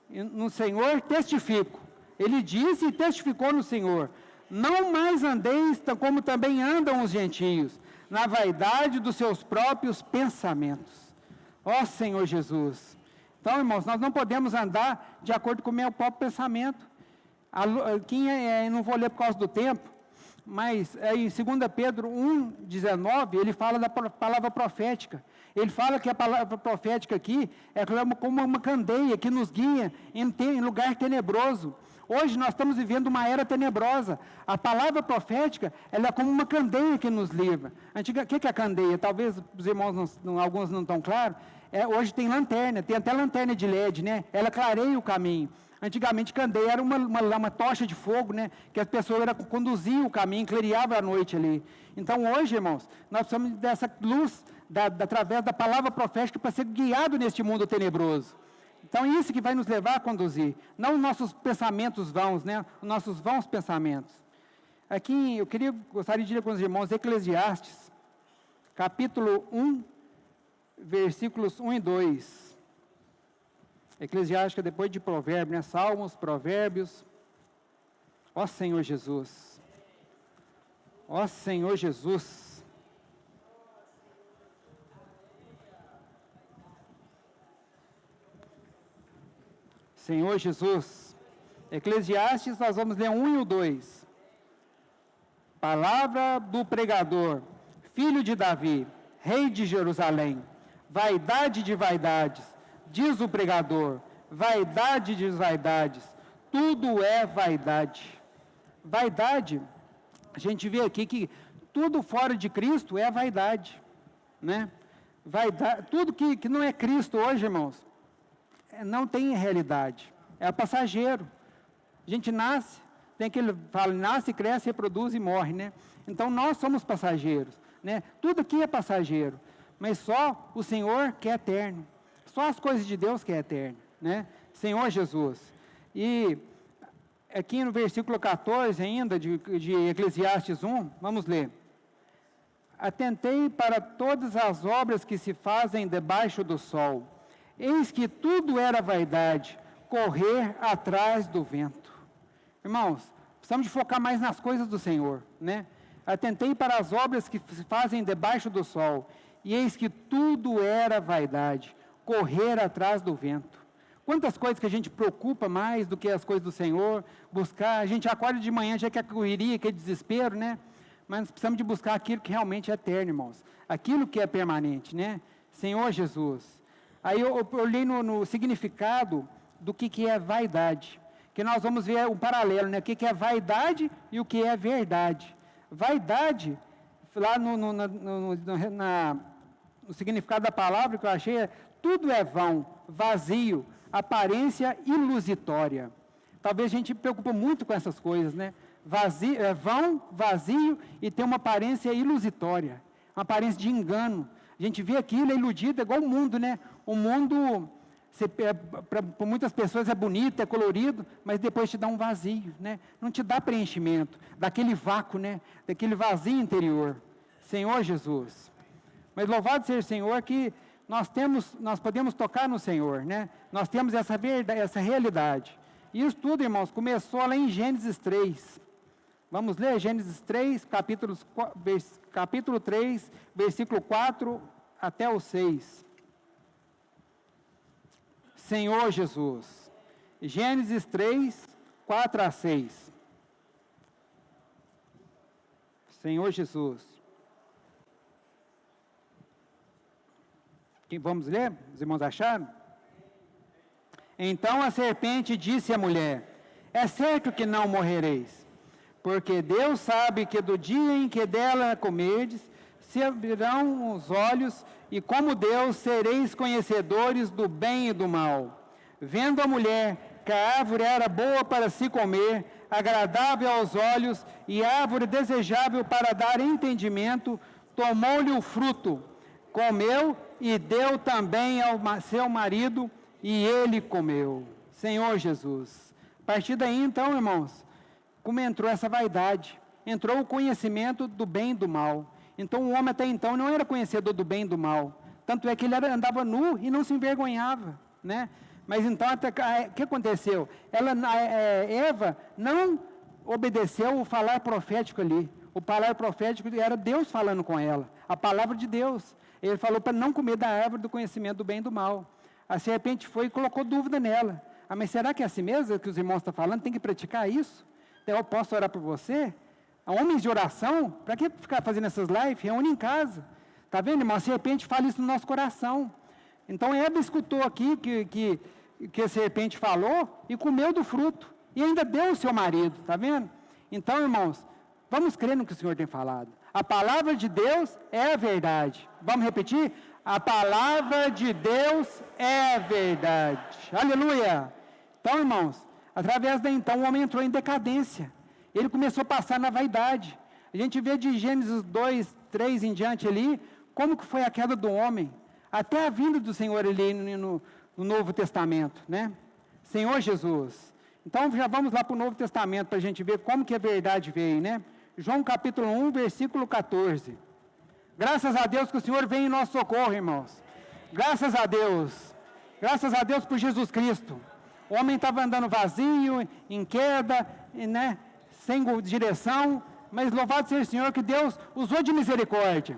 no Senhor testifico. Ele disse e testificou no Senhor. Não mais andeis como também andam os gentios, na vaidade dos seus próprios pensamentos. Ó Senhor Jesus. Então, irmãos, nós não podemos andar de acordo com o meu próprio pensamento. Não vou ler por causa do tempo, mas em 2 Pedro 1:19, ele fala da palavra profética. Ele fala que a palavra profética aqui é como uma candeia que nos guia em lugar tenebroso. Hoje nós estamos vivendo uma era tenebrosa. A palavra profética, ela é como uma candeia que nos livra. O que é a candeia? Talvez os irmãos, alguns não estão claros. Hoje tem lanterna, tem até lanterna de LED, né? Ela clareia o caminho. Antigamente, candeia era uma tocha de fogo, né? Que as pessoas conduziam o caminho, clareava a noite ali. Então, hoje, irmãos, nós precisamos dessa luz, através da palavra profética, para ser guiado neste mundo tenebroso. Então, isso que vai nos levar a conduzir. Não os nossos pensamentos vãos, né? Os nossos vãos pensamentos. Aqui, gostaria de ler com os irmãos Eclesiastes, capítulo 1, versículos 1 e 2. Eclesiástica depois de Provérbios, né? Salmos, Provérbios. Ó Senhor Jesus. Ó Senhor Jesus. Senhor Jesus. Eclesiastes, nós vamos ler 1 e o 2. Palavra do pregador. filho de Davi, rei de Jerusalém. Vaidade de vaidades, diz o pregador, vaidade de vaidades, tudo é vaidade. Vaidade, a gente vê aqui que tudo fora de Cristo é vaidade, né? Vaidade, tudo que não é Cristo hoje, irmãos, não tem realidade, é passageiro. A gente nasce, tem aquele, fala, nasce, cresce, reproduz e morre, né? Então nós somos passageiros, né? Tudo aqui é passageiro, mas só o Senhor que é eterno, só as coisas de Deus que é eterno, né? Senhor Jesus. E aqui no versículo 14 ainda, de Eclesiastes 1, vamos ler. Atentei para todas as obras que se fazem debaixo do sol. Eis que tudo era vaidade, correr atrás do vento. Irmãos, precisamos de focar mais nas coisas do Senhor, né? Atentei para as obras que se fazem debaixo do sol. E eis que tudo era vaidade, correr atrás do vento. Quantas coisas que a gente preocupa mais do que as coisas do Senhor, buscar, a gente acorda de manhã, já quer correria, quer desespero, né? Mas nós precisamos de buscar aquilo que realmente é eterno, irmãos. Aquilo que é permanente, né? Senhor Jesus. Aí eu olhei no significado do que é vaidade. Que nós vamos ver um paralelo, né? O que é vaidade e o que é verdade. Vaidade, lá no significado da palavra que eu achei, tudo é vão, vazio, aparência ilusitória. Talvez a gente se preocupe muito com essas coisas, né? Vazio, vão, vazio e tem uma aparência ilusitória, uma aparência de engano. A gente vê aquilo, é iludido, é igual o mundo, né? O mundo, para muitas pessoas é bonito, é colorido, mas depois te dá um vazio, né? Não te dá preenchimento, daquele vácuo, né? Daquele vazio interior. Senhor Jesus. Mas louvado seja o Senhor que nós podemos tocar no Senhor, né? Nós temos essa verdade, essa realidade. E isso tudo, irmãos, começou lá em Gênesis 3. Vamos ler Gênesis 3, capítulo 3, versículo 4 até o 6. Senhor Jesus. Gênesis 3, 4 a 6. Senhor Jesus. Vamos ler? Os irmãos acharam? Então a serpente disse à mulher: é certo que não morrereis, porque Deus sabe que do dia em que dela comerdes, se abrirão os olhos, e como Deus sereis conhecedores do bem e do mal. Vendo a mulher que a árvore era boa para se comer, agradável aos olhos, e árvore desejável para dar entendimento, tomou-lhe o fruto, comeu e deu também ao seu marido, e ele comeu. Senhor Jesus. A partir daí, então, irmãos, como entrou essa vaidade, entrou o conhecimento do bem e do mal. Então, o homem até então não era conhecedor do bem e do mal. Tanto é que ele andava nu e não se envergonhava, né? Mas então, o que aconteceu? Eva não obedeceu o falar profético ali. O falar profético era Deus falando com ela, a palavra de Deus. Ele falou para não comer da árvore do conhecimento do bem e do mal. A serpente foi e colocou dúvida nela. Ah, mas será que é assim mesmo que os irmãos estão falando? Tem que praticar isso? Então, eu posso orar por você? Homens de oração? Para que ficar fazendo essas lives? Reúne em casa. Está vendo, irmão? A serpente fala isso no nosso coração. Então, Eva escutou aqui que a serpente falou e comeu do fruto. E ainda deu o seu marido, está vendo? Então, irmãos, vamos crer no que o Senhor tem falado. A palavra de Deus é a verdade. Vamos repetir? A palavra de Deus é a verdade. Aleluia! Então, irmãos, através daí, então, o homem entrou em decadência. Ele começou a passar na vaidade. A gente vê de Gênesis 2, 3 em diante ali, como que foi a queda do homem, até a vinda do Senhor ali no Novo Testamento, né? Senhor Jesus. Então, já vamos lá para o Novo Testamento, para a gente ver como que a verdade veio, né? João capítulo 1, versículo 14. Graças a Deus que o Senhor vem em nosso socorro, irmãos. Graças a Deus. Graças a Deus por Jesus Cristo. O homem estava andando vazio, em queda, né? Sem direção, mas louvado seja o Senhor que Deus usou de misericórdia.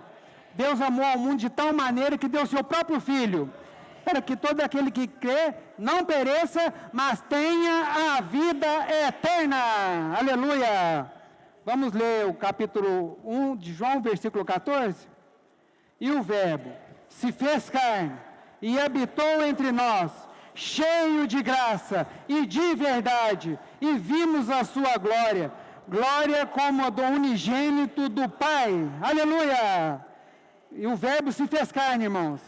Deus amou ao mundo de tal maneira que deu o seu próprio Filho, para que todo aquele que crê não pereça, mas tenha a vida eterna. Aleluia! Vamos ler o capítulo 1 de João, versículo 14? E o Verbo se fez carne e habitou entre nós, cheio de graça e de verdade, e vimos a sua glória, glória como a do unigênito do Pai. Aleluia! E o Verbo se fez carne, irmãos.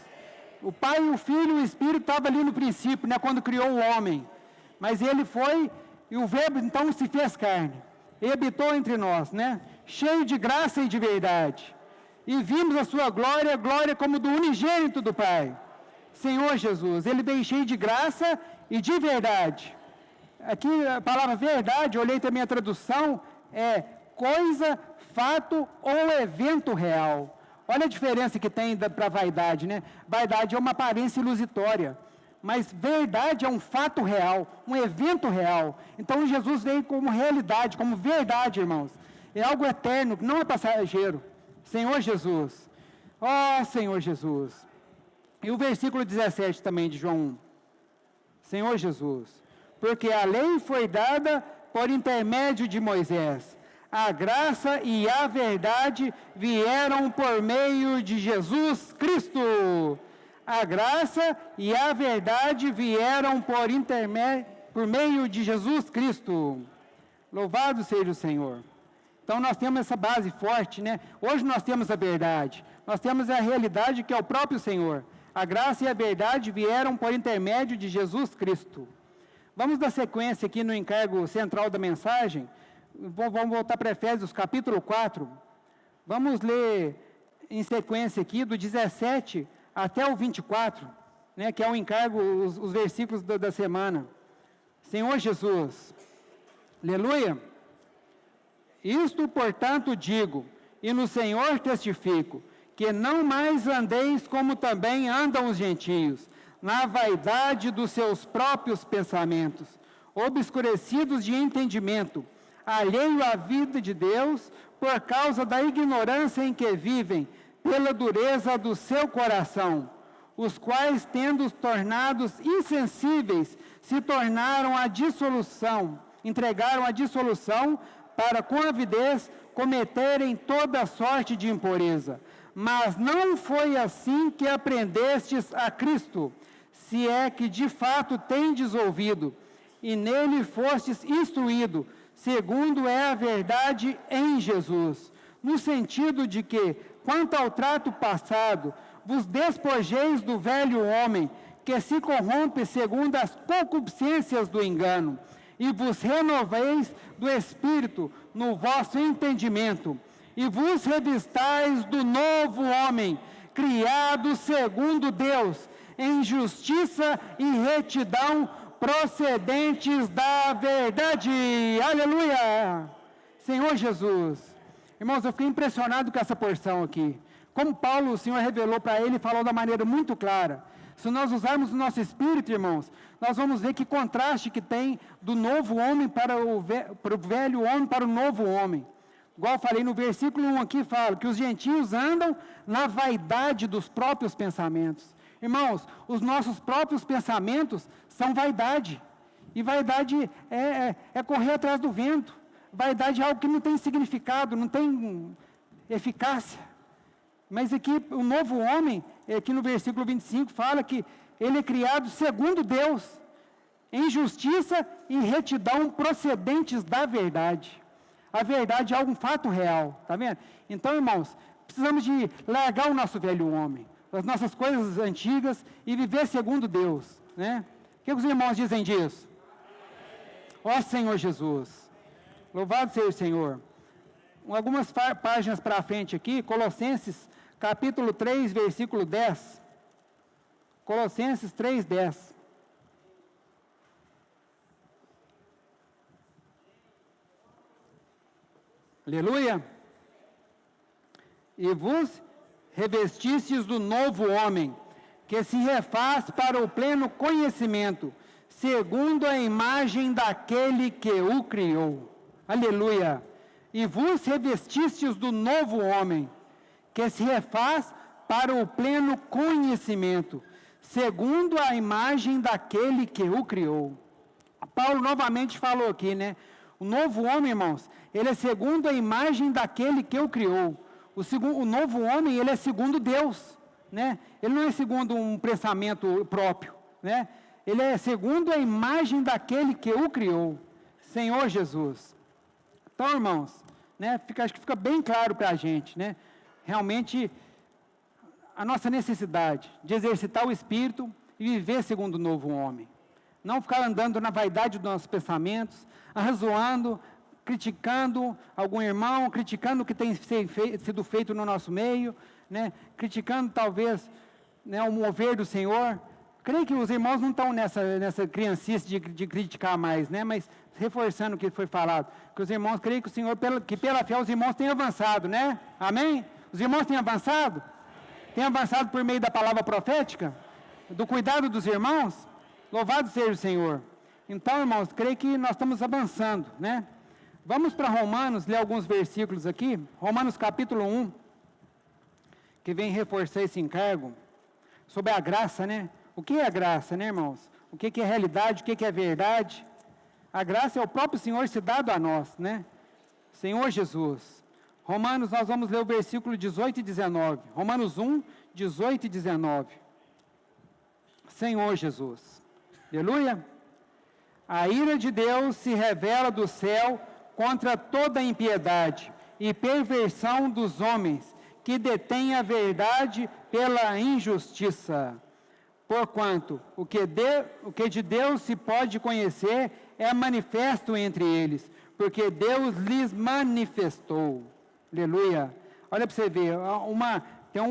O Pai, o Filho e o Espírito estavam ali no princípio, né, quando criou o homem. Mas ele foi, e o Verbo então se fez carne, e habitou entre nós, né, cheio de graça e de verdade. E vimos a sua glória, glória como do unigênito do Pai. Senhor Jesus, ele veio cheio de graça e de verdade. Aqui a palavra verdade, eu olhei também a tradução, é coisa, fato ou evento real. Olha a diferença que tem para vaidade, né? Vaidade é uma aparência ilusitória, mas verdade é um fato real, um evento real. Então Jesus veio como realidade, como verdade, irmãos. É algo eterno, não é passageiro. Senhor Jesus, ó Senhor Jesus. E o versículo 17 também de João 1. Senhor Jesus, porque a lei foi dada por intermédio de Moisés. A graça e a verdade vieram por meio de Jesus Cristo. A graça e a verdade vieram por meio de Jesus Cristo. Louvado seja o Senhor. Então nós temos essa base forte, né? Hoje nós temos a verdade. Nós temos a realidade que é o próprio Senhor. A graça e a verdade vieram por intermédio de Jesus Cristo. Vamos dar sequência aqui no encargo central da mensagem. Vamos voltar para Efésios capítulo 4. Vamos ler em sequência aqui do 17 até o 24, né, que é o encargo, os versículos da semana. Senhor Jesus, aleluia. Isto, portanto, digo, e no Senhor testifico, que não mais andeis como também andam os gentios, na vaidade dos seus próprios pensamentos, obscurecidos de entendimento, alheio à vida de Deus, por causa da ignorância em que vivem, pela dureza do seu coração, os quais, tendo tornados insensíveis, se tornaram a dissolução, entregaram a dissolução, para com avidez cometerem toda sorte de impureza. Mas não foi assim que aprendestes a Cristo, se é que de fato tendes ouvido, e nele fostes instruído, segundo é a verdade em Jesus, no sentido de que, quanto ao trato passado, vos despojeis do velho homem, que se corrompe segundo as concupiscências do engano, e vos renoveis do Espírito no vosso entendimento, e vos revistais do novo homem, criado segundo Deus, em justiça e retidão, procedentes da verdade. Aleluia! Senhor Jesus. Irmãos, eu fiquei impressionado com essa porção aqui. Como Paulo, o Senhor revelou para ele e falou da maneira muito clara. Se nós usarmos o nosso espírito, irmãos, nós vamos ver que contraste que tem do novo homem para o velho homem para o novo homem. Igual eu falei no versículo 1 aqui, fala que os gentios andam na vaidade dos próprios pensamentos. Irmãos, os nossos próprios pensamentos são vaidade. E vaidade é correr atrás do vento. Vaidade é algo que não tem significado, não tem eficácia. Mas aqui, o novo homem, aqui no versículo 25, fala que ele é criado segundo Deus, em justiça e retidão procedentes da verdade. A verdade é um fato real, tá vendo? Então, irmãos, precisamos de largar o nosso velho homem, as nossas coisas antigas e viver segundo Deus, né? O que os irmãos dizem disso? Ó Senhor Jesus, louvado seja o Senhor. Algumas páginas para frente aqui, Colossenses capítulo 3, versículo 10. Colossenses 3, 10. Aleluia. E vos revestistes do novo homem, que se refaz para o pleno conhecimento, segundo a imagem daquele que o criou. Aleluia. E vos revestistes do novo homem, que se refaz para o pleno conhecimento, segundo a imagem daquele que o criou. Paulo novamente falou aqui, né? O novo homem, irmãos, ele é segundo a imagem daquele que o criou. O novo homem, ele é segundo Deus, né? Ele não é segundo um pensamento próprio, né? Ele é segundo a imagem daquele que o criou, Senhor Jesus. Então, irmãos, né, acho que fica bem claro para a gente, né? Realmente, a nossa necessidade de exercitar o Espírito e viver segundo o novo homem. Não ficar andando na vaidade dos nossos pensamentos, arrazoando, criticando algum irmão, criticando o que tem sido feito no nosso meio, né? Criticando talvez, né, o mover do Senhor. Creio que os irmãos não estão nessa criancice de criticar mais, né? Mas reforçando o que foi falado, que os irmãos, creio que o Senhor, que pela fé os irmãos têm avançado, né? Amém? Os irmãos têm avançado? Têm avançado por meio da palavra profética? Do cuidado dos irmãos? Louvado seja o Senhor. Então, irmãos, creio que nós estamos avançando, né? Vamos para Romanos, ler alguns versículos aqui. Romanos capítulo 1, que vem reforçar esse encargo, sobre a graça, né? O que é a graça, né, irmãos? O que é realidade, o que é verdade? A graça é o próprio Senhor se dado a nós, né? Senhor Jesus. Romanos, nós vamos ler o versículo 18 e 19. Romanos 1, 18 e 19. Senhor Jesus. Aleluia. A ira de Deus se revela do céu contra toda impiedade e perversão dos homens, que detêm a verdade pela injustiça. Porquanto o que de Deus se pode conhecer é manifesto entre eles, porque Deus lhes manifestou. Aleluia. Olha para você ver, tem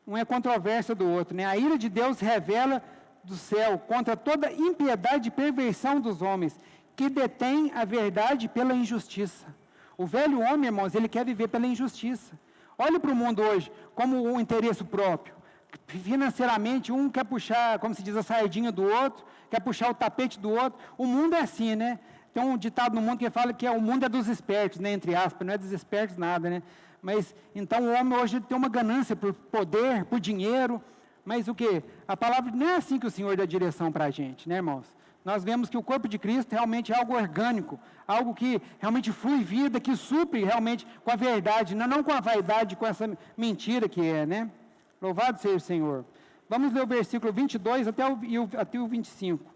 uma controvérsia do outro, né? A ira de Deus revela do céu contra toda impiedade e perversão dos homens, que detêm a verdade pela injustiça. O velho homem, irmãos, ele quer viver pela injustiça. Olhe para o mundo hoje, como um interesse próprio. Financeiramente, um quer puxar, como se diz, a sardinha do outro, quer puxar o tapete do outro. O mundo é assim, né? Tem um ditado no mundo que fala que o mundo é dos espertos, né? Entre aspas, não é dos espertos nada, né? Mas, então, o homem hoje tem uma ganância por poder, por dinheiro. Mas o que? A palavra não é assim que o Senhor dá direção para a gente, né, irmãos? Nós vemos que o corpo de Cristo realmente é algo orgânico, algo que realmente flui vida, que supre realmente com a verdade, não com a vaidade, com essa mentira que é, né? Louvado seja o Senhor. Vamos ler o versículo 22 até o 25.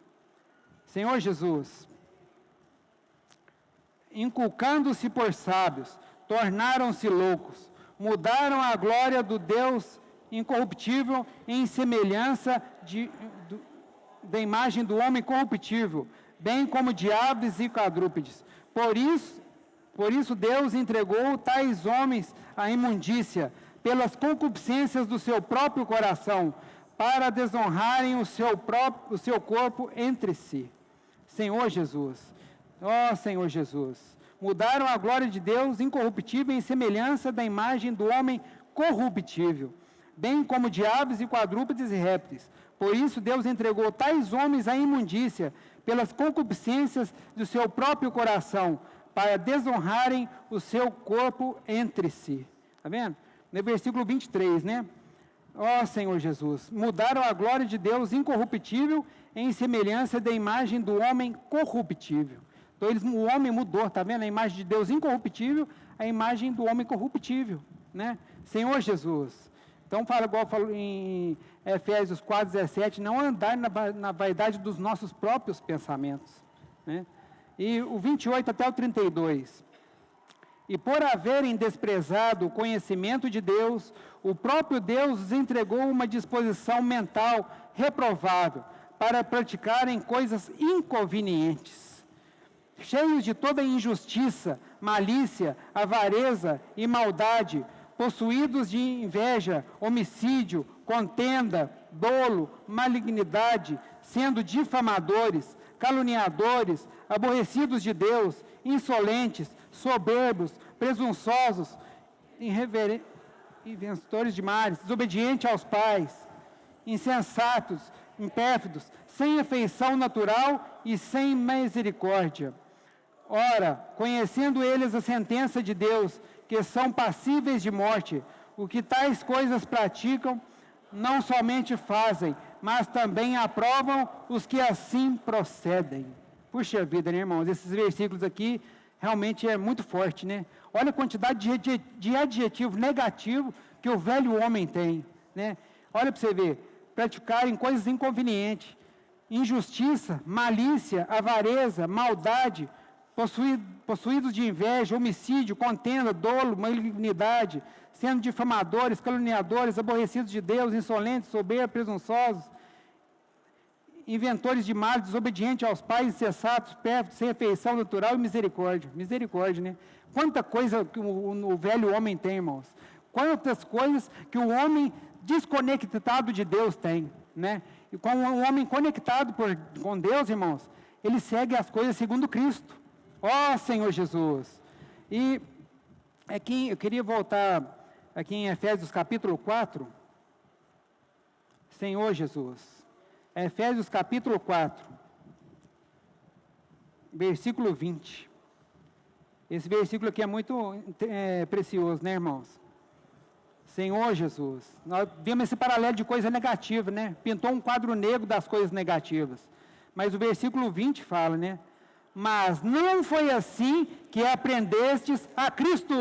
Senhor Jesus. Inculcando-se por sábios, tornaram-se loucos, mudaram a glória do Deus incorruptível em semelhança da imagem do homem corruptível, bem como de aves e quadrúpedes. Por isso Deus entregou tais homens à imundícia, pelas concupiscências do seu próprio coração, para desonrarem o seu corpo entre si. Senhor Jesus. Ó Senhor Jesus. Mudaram a glória de Deus incorruptível em semelhança da imagem do homem corruptível, bem como de aves e quadrúpedes e répteis. Por isso Deus entregou tais homens à imundícia, pelas concupiscências do seu próprio coração, para desonrarem o seu corpo entre si. Está vendo? No versículo 23, né? Ó Senhor Jesus, mudaram a glória de Deus incorruptível em semelhança da imagem do homem corruptível. Então o homem mudou, está vendo? A imagem de Deus incorruptível, a imagem do homem corruptível, né? Senhor Jesus. Então fala igual falou em Efésios 4:17, não andar na vaidade dos nossos próprios pensamentos, né? E o 28 até o 32. E por haverem desprezado o conhecimento de Deus, o próprio Deus os entregou uma disposição mental reprovável para praticarem coisas inconvenientes, cheios de toda injustiça, malícia, avareza e maldade, possuídos de inveja, homicídio, contenda, dolo, malignidade, sendo difamadores, caluniadores, aborrecidos de Deus, insolentes, soberbos, presunçosos, inventores de males, desobedientes aos pais, insensatos, impérfidos, sem afeição natural e sem misericórdia. Ora, conhecendo eles a sentença de Deus, que são passíveis de morte, o que tais coisas praticam, não somente fazem, mas também aprovam os que assim procedem. Puxa vida, né, irmãos? Esses versículos aqui realmente é muito forte, né? Olha a quantidade de adjetivo negativo que o velho homem tem, né? Olha para você ver, praticarem coisas inconvenientes, injustiça, malícia, avareza, maldade, possuídos de inveja, homicídio, contenda, dolo, malignidade, sendo difamadores, caluniadores, aborrecidos de Deus, insolentes, soberbos, presunçosos, inventores de males, desobedientes aos pais, insensatos, pérfidos, sem afeição natural e misericórdia. Misericórdia, né? Quanta coisa que o velho homem tem, irmãos. Quantas coisas que o homem desconectado de Deus tem, né? E com o homem conectado com Deus, irmãos, ele segue as coisas segundo Cristo. Ó Senhor Jesus! E aqui, eu queria voltar aqui em Efésios capítulo 4. Senhor Jesus. Efésios capítulo 4, versículo 20. Esse versículo aqui é muito precioso, né, irmãos? Senhor Jesus. Nós vimos esse paralelo de coisa negativa, né? Pintou um quadro negro das coisas negativas. Mas o versículo 20 fala, né? Mas não foi assim que aprendestes a Cristo.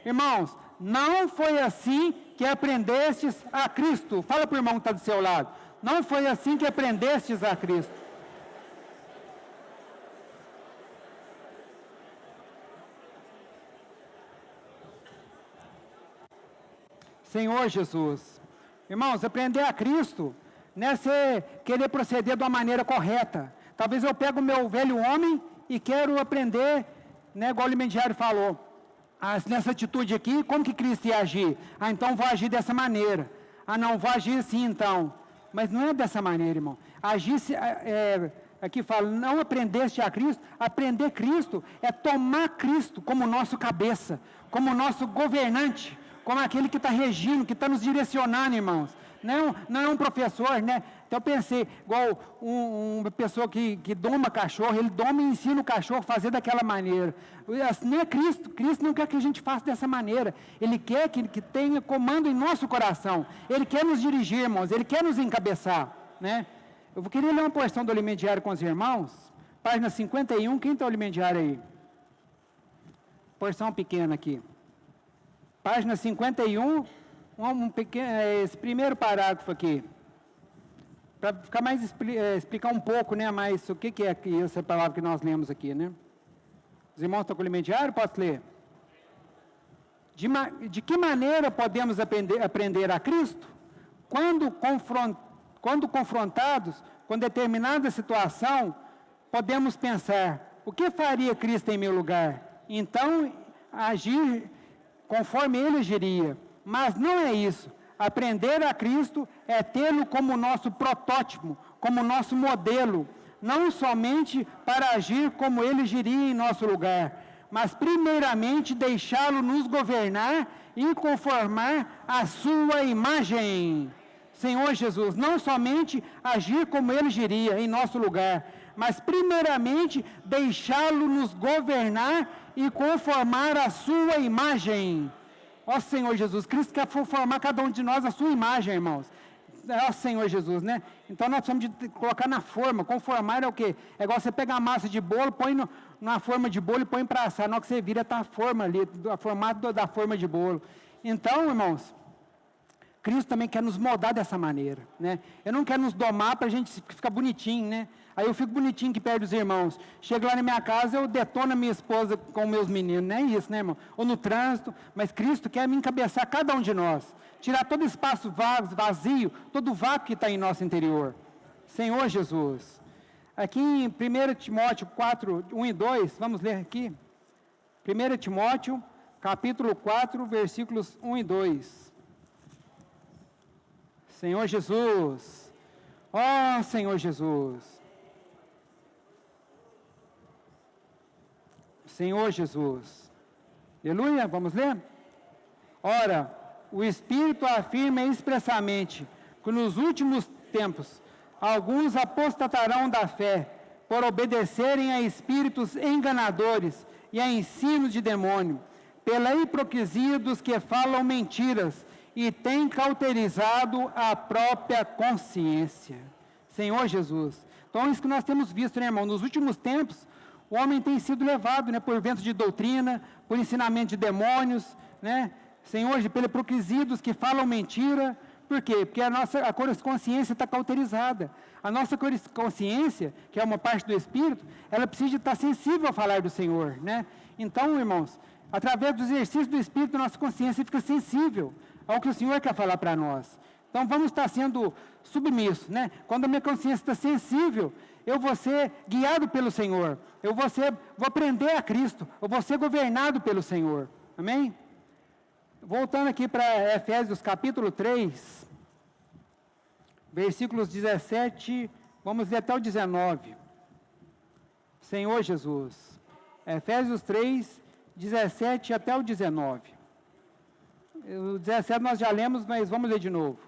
Irmãos, não foi assim que aprendestes a Cristo. Fala para o irmão que está do seu lado. Não foi assim que aprendestes a Cristo. Senhor Jesus. Irmãos, aprender a Cristo não é você querer proceder de uma maneira correta. Talvez eu pego o meu velho homem e quero aprender, né, igual o limendiário falou, nessa atitude aqui, como que Cristo ia agir? Então vou agir dessa maneira. Não, vou agir assim então. Mas não é dessa maneira, irmão. Aqui fala, não aprendeste a Cristo. Aprender Cristo é tomar Cristo como nosso cabeça, como nosso governante, como aquele que está regindo, que está nos direcionando, irmãos. Não é um professor, né? Então eu pensei, igual uma pessoa que doma cachorro, ele doma e ensina o cachorro a fazer daquela maneira. Não é Cristo. Cristo não quer que a gente faça dessa maneira. Ele quer que tenha comando em nosso coração. Ele quer nos dirigir, irmãos. Ele quer nos encabeçar, né? Eu queria ler uma porção do Alimento Diário com os irmãos. Página 51. Quem está o Alimento Diário aí? Porção pequena aqui. Página 51. Esse primeiro parágrafo aqui. Para ficar mais, explicar um pouco, né, mais o que é essa palavra que nós lemos aqui, né? Os irmãos estão com o Alimento Diário? Posso ler? De que maneira podemos aprender a Cristo? Quando confrontados com determinada situação, podemos pensar, o que faria Cristo em meu lugar? Então, agir conforme Ele agiria. Mas não é isso. Aprender a Cristo é tê-lo como nosso protótipo, como nosso modelo, não somente para agir como Ele agiria em nosso lugar, mas primeiramente deixá-lo nos governar e conformar a sua imagem. Senhor Jesus, não somente agir como Ele agiria em nosso lugar, mas primeiramente deixá-lo nos governar e conformar a sua imagem. Ó Senhor Jesus, Cristo quer formar cada um de nós a sua imagem, irmãos. Ó Senhor Jesus, né? Então nós precisamos de colocar na forma. Conformar é o quê? É igual você pegar a massa de bolo, põe na forma de bolo e põe para assar. Na hora que você vira, está a forma ali, a formato da forma de bolo. Então, irmãos, Cristo também quer nos moldar dessa maneira, né? Eu não quero nos domar para a gente ficar bonitinho, né? Aí eu fico bonitinho que perde os irmãos. Chego lá na minha casa, eu detono a minha esposa com meus meninos. Não é isso, né, irmão? Ou no trânsito. Mas Cristo quer me encabeçar cada um de nós. Tirar todo espaço vazio, todo o vácuo que está em nosso interior. Senhor Jesus. Aqui em 1 Timóteo 4, 1 e 2, vamos ler aqui. 1 Timóteo, capítulo 4, versículos 1 e 2. Senhor Jesus. Ó Senhor Jesus. Senhor Jesus. Aleluia, vamos ler? Ora, o Espírito afirma expressamente que nos últimos tempos alguns apostatarão da fé por obedecerem a espíritos enganadores e a ensino de demônio, pela hipocrisia dos que falam mentiras e têm cauterizado a própria consciência. Senhor Jesus. Então, isso que nós temos visto, né, irmão? Nos últimos tempos, o homem tem sido levado, né, por ventos de doutrina, por ensinamento de demônios, né, Senhor, por hipocrisias que falam mentira. Por quê? Porque a nossa consciência está cauterizada. A nossa consciência, que é uma parte do Espírito, ela precisa estar sensível a falar do Senhor, né? Então, irmãos, através do exercício do Espírito, a nossa consciência fica sensível ao que o Senhor quer falar para nós. Então, vamos estar sendo submissos, né? Quando a minha consciência está sensível, eu vou ser guiado pelo Senhor. Vou aprender a Cristo. Eu vou ser governado pelo Senhor. Amém? Voltando aqui para Efésios capítulo 3, versículos 17, vamos ler até o 19. Senhor Jesus. Efésios 3, 17 até o 19. O 17 nós já lemos, mas vamos ler de novo.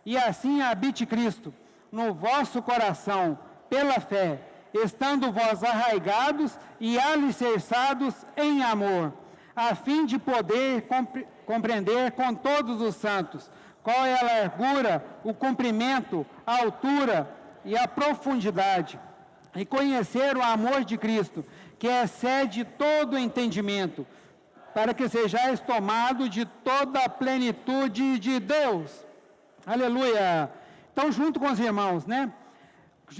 E assim habite Cristo no vosso coração, pela fé, estando vós arraigados e alicerçados em amor, a fim de poder compreender com todos os santos qual é a largura, o comprimento, a altura e a profundidade, e conhecer o amor de Cristo, que excede todo entendimento, para que sejais tomados de toda a plenitude de Deus. Aleluia! Então, junto com os irmãos, né?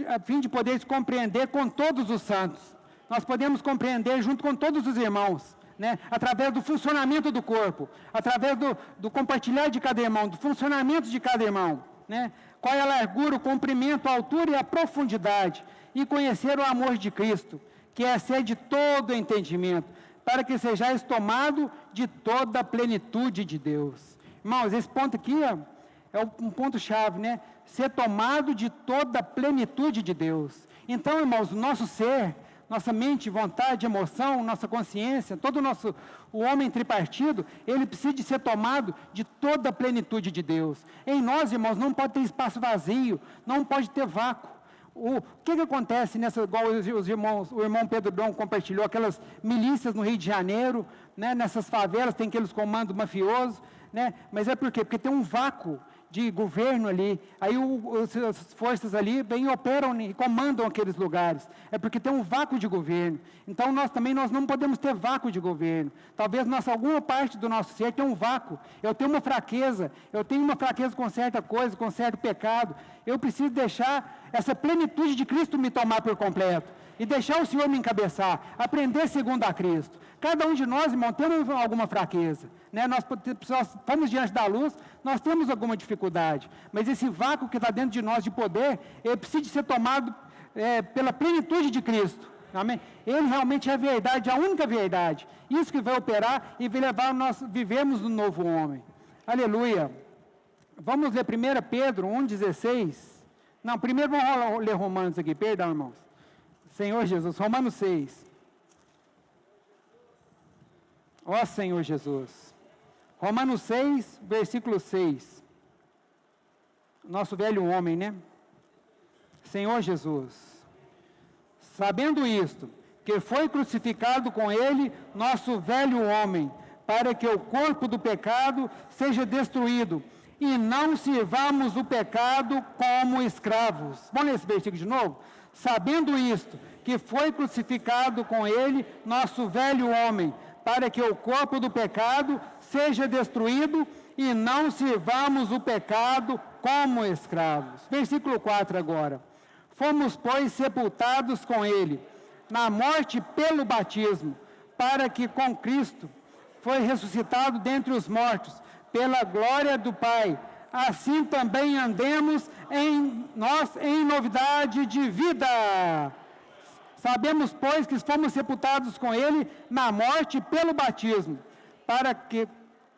A fim de poder compreender com todos os santos. Nós podemos compreender junto com todos os irmãos, né? Através do funcionamento do corpo, através do compartilhar de cada irmão, do funcionamento de cada irmão, né? Qual é a largura, o comprimento, a altura e a profundidade, e conhecer o amor de Cristo, que excede todo entendimento, para que sejais tomado de toda a plenitude de Deus. Irmãos, esse ponto aqui é um ponto-chave, né? Ser tomado de toda a plenitude de Deus. Então, irmãos, o nosso ser, nossa mente, vontade, emoção, nossa consciência, todo o homem tripartido, ele precisa de ser tomado de toda a plenitude de Deus. Em nós, irmãos, não pode ter espaço vazio, não pode ter vácuo. O que acontece igual o irmão Pedro Dom compartilhou, aquelas milícias no Rio de Janeiro, né, nessas favelas, tem aqueles comandos mafiosos, né, mas é por quê? Porque tem um vácuo de governo ali, aí as forças ali bem operam e comandam aqueles lugares, é porque tem um vácuo de governo. Então nós não podemos ter vácuo de governo. Talvez alguma parte do nosso ser tenha um vácuo. Eu tenho uma fraqueza com certa coisa, com certo pecado. Eu preciso deixar essa plenitude de Cristo me tomar por completo, e deixar o Senhor me encabeçar, aprender segundo a Cristo. Cada um de nós, irmão, temos alguma fraqueza, né? Nós estamos diante da luz, nós temos alguma dificuldade, mas esse vácuo que está dentro de nós de poder, ele precisa de ser tomado pela plenitude de Cristo. Amém? Ele realmente é a verdade, a única verdade. Isso que vai operar e vai levar nós vivemos no novo homem. Aleluia. Vamos ler 1 Pedro 1,16. Não, primeiro vamos ler Romanos aqui, perdão, irmãos. Senhor Jesus, Romanos 6. Ó Senhor Jesus. Romanos 6, versículo 6. Nosso velho homem, né? Senhor Jesus. Sabendo isto, que foi crucificado com ele nosso velho homem, para que o corpo do pecado seja destruído, e não sirvamos o pecado como escravos. Vamos ler esse versículo de novo? Sabendo isto, que foi crucificado com ele nosso velho homem, para que o corpo do pecado seja destruído e não sirvamos o pecado como escravos. Versículo 4 agora. Fomos, pois, sepultados com ele, na morte pelo batismo, para que com Cristo foi ressuscitado dentre os mortos, pela glória do Pai. Assim também andemos em novidade de vida. Sabemos, pois, que fomos sepultados com ele na morte pelo batismo, para que,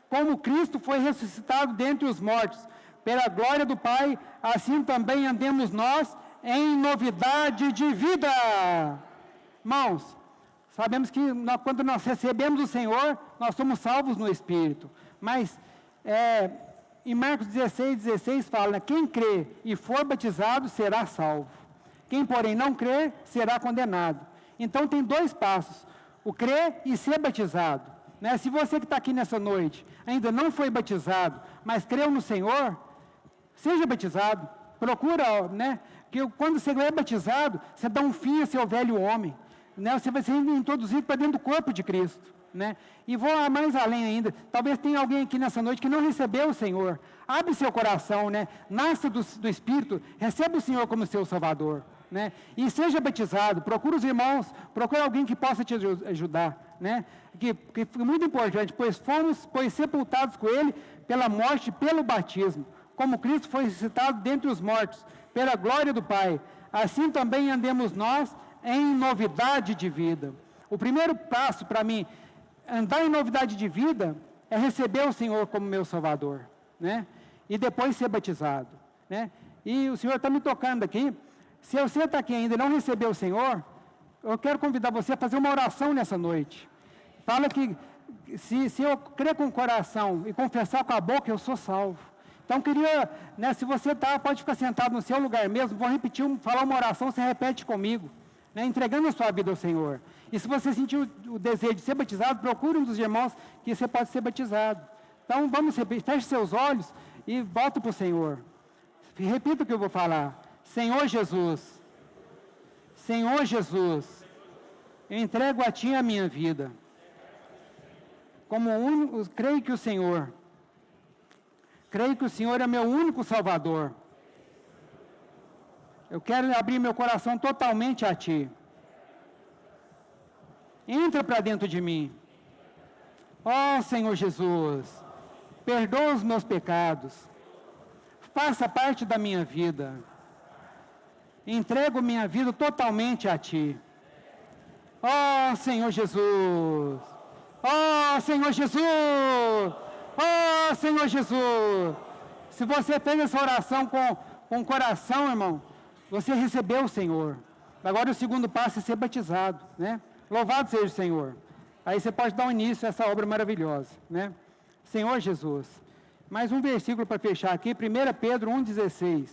como Cristo foi ressuscitado dentre os mortos, pela glória do Pai, assim também andemos nós em novidade de vida. Irmãos, sabemos que quando nós recebemos o Senhor, nós somos salvos no Espírito. Mas, em Marcos 16 fala, né, quem crê e for batizado será salvo. Quem, porém, não crer, será condenado. Então, tem dois passos, o crer e ser batizado. Né? Se você que está aqui nessa noite ainda não foi batizado, mas creu no Senhor, seja batizado. Procura, né, Que quando você é batizado, você dá um fim a seu velho homem, né? Você vai ser introduzido para dentro do corpo de Cristo, né? E vou mais além ainda, talvez tenha alguém aqui nessa noite que não recebeu o Senhor. Abre seu coração, né? Nasça do Espírito, receba o Senhor como seu Salvador, né? E seja batizado, procura os irmãos, procura alguém que possa te ajudar, né? Que é muito importante, pois sepultados com Ele pela morte e pelo batismo, como Cristo foi ressuscitado dentre os mortos, pela glória do Pai, assim também andemos nós em novidade de vida. O primeiro passo para mim, andar em novidade de vida, é receber o Senhor como meu Salvador, né? E depois ser batizado, né? E o Senhor está me tocando aqui. Se você está aqui ainda e não recebeu o Senhor, eu quero convidar você a fazer uma oração nessa noite. Fala que se eu crer com o coração e confessar com a boca, eu sou salvo. Então, queria, né, se você pode ficar sentado no seu lugar mesmo, vou repetir, falar uma oração, você repete comigo, né, entregando a sua vida ao Senhor. E se você sentir o desejo de ser batizado, procure um dos irmãos que você pode ser batizado. Então, feche seus olhos e volta para o Senhor. Repita o que eu vou falar. Senhor Jesus, eu entrego a Ti a minha vida. Creio que o Senhor é meu único Salvador. Eu quero abrir meu coração totalmente a Ti. Entra para dentro de mim. Ó Senhor Jesus, perdoa os meus pecados. Faça parte da minha vida. Entrego minha vida totalmente a Ti. Ó Senhor Jesus. Ó Senhor Jesus. Ó Senhor Jesus. Se você fez essa oração com o coração, irmão, você recebeu o Senhor. Agora o segundo passo é ser batizado, né? Louvado seja o Senhor. Aí você pode dar um início a essa obra maravilhosa, né? Senhor Jesus. Mais um versículo para fechar aqui, 1 Pedro 1,16.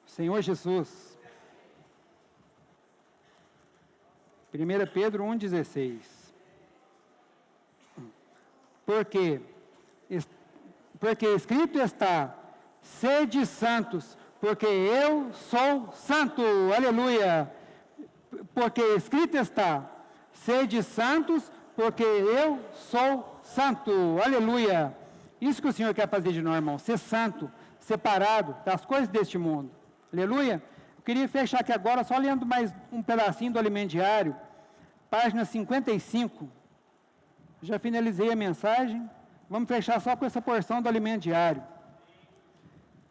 Senhor Jesus. 1 Pedro 1,16. Porque escrito está, sede santos, porque eu sou santo. Aleluia. Porque escrito está, sede santos, porque eu sou santo. Aleluia. Isso que o Senhor quer fazer de nós, irmão, ser santo, separado das coisas deste mundo. Aleluia. Eu queria fechar aqui agora, só lendo mais um pedacinho do Alimento Diário, página 55. Já finalizei a mensagem. Vamos fechar só com essa porção do Alimento Diário.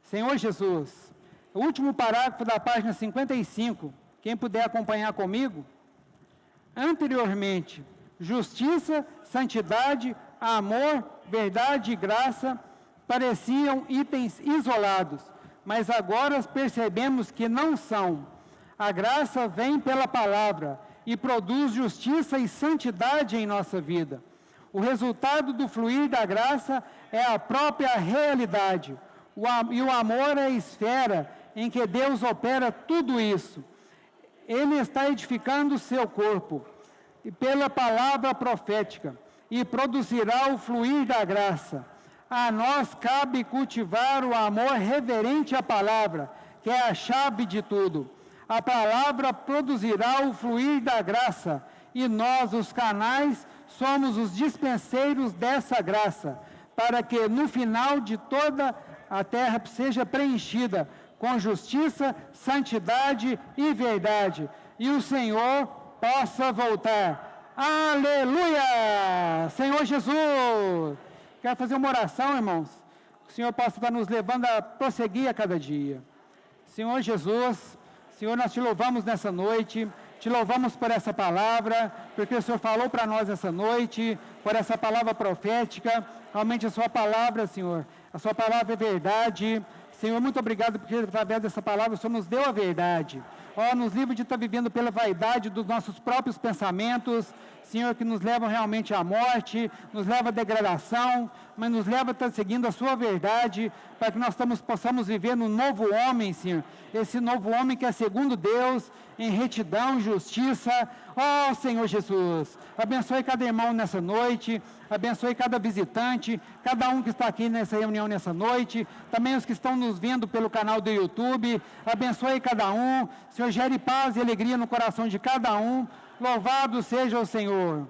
Senhor Jesus, o último parágrafo da página 55, quem puder acompanhar comigo. Anteriormente, justiça, santidade, amor, verdade e graça pareciam itens isolados, mas agora percebemos que não são. A graça vem pela palavra e produz justiça e santidade em nossa vida. O resultado do fluir da graça é a própria realidade. E o amor é a esfera em que Deus opera tudo isso. Ele está edificando o seu corpo e pela palavra profética e produzirá o fluir da graça. A nós cabe cultivar o amor reverente à palavra, que é a chave de tudo. A palavra produzirá o fluir da graça e nós, os canais, somos os dispenseiros dessa graça, para que no final de toda a terra seja preenchida com justiça, santidade e verdade, e o Senhor possa voltar. Aleluia! Senhor Jesus! Quero fazer uma oração, irmãos, que o Senhor possa estar nos levando a prosseguir a cada dia. Senhor Jesus, Senhor, nós te louvamos nessa noite, te louvamos por essa palavra, porque o Senhor falou para nós essa noite, por essa palavra profética. Realmente a sua palavra, Senhor, a sua palavra é verdade. Senhor, muito obrigado porque através dessa palavra o Senhor nos deu a verdade. Ó, nos livra de estar vivendo pela vaidade dos nossos próprios pensamentos, Senhor, que nos levam realmente à morte, nos leva à degradação, mas nos leva a estar seguindo a sua verdade, para que nós possamos viver no novo homem, Senhor. Esse novo homem que é segundo Deus, em retidão, justiça. Ó, Senhor Jesus, abençoe cada irmão nessa noite, abençoe cada visitante, cada um que está aqui nessa reunião nessa noite, também os que estão nos vendo pelo canal do YouTube, abençoe cada um, Senhor, gere paz e alegria no coração de cada um. Louvado seja o Senhor.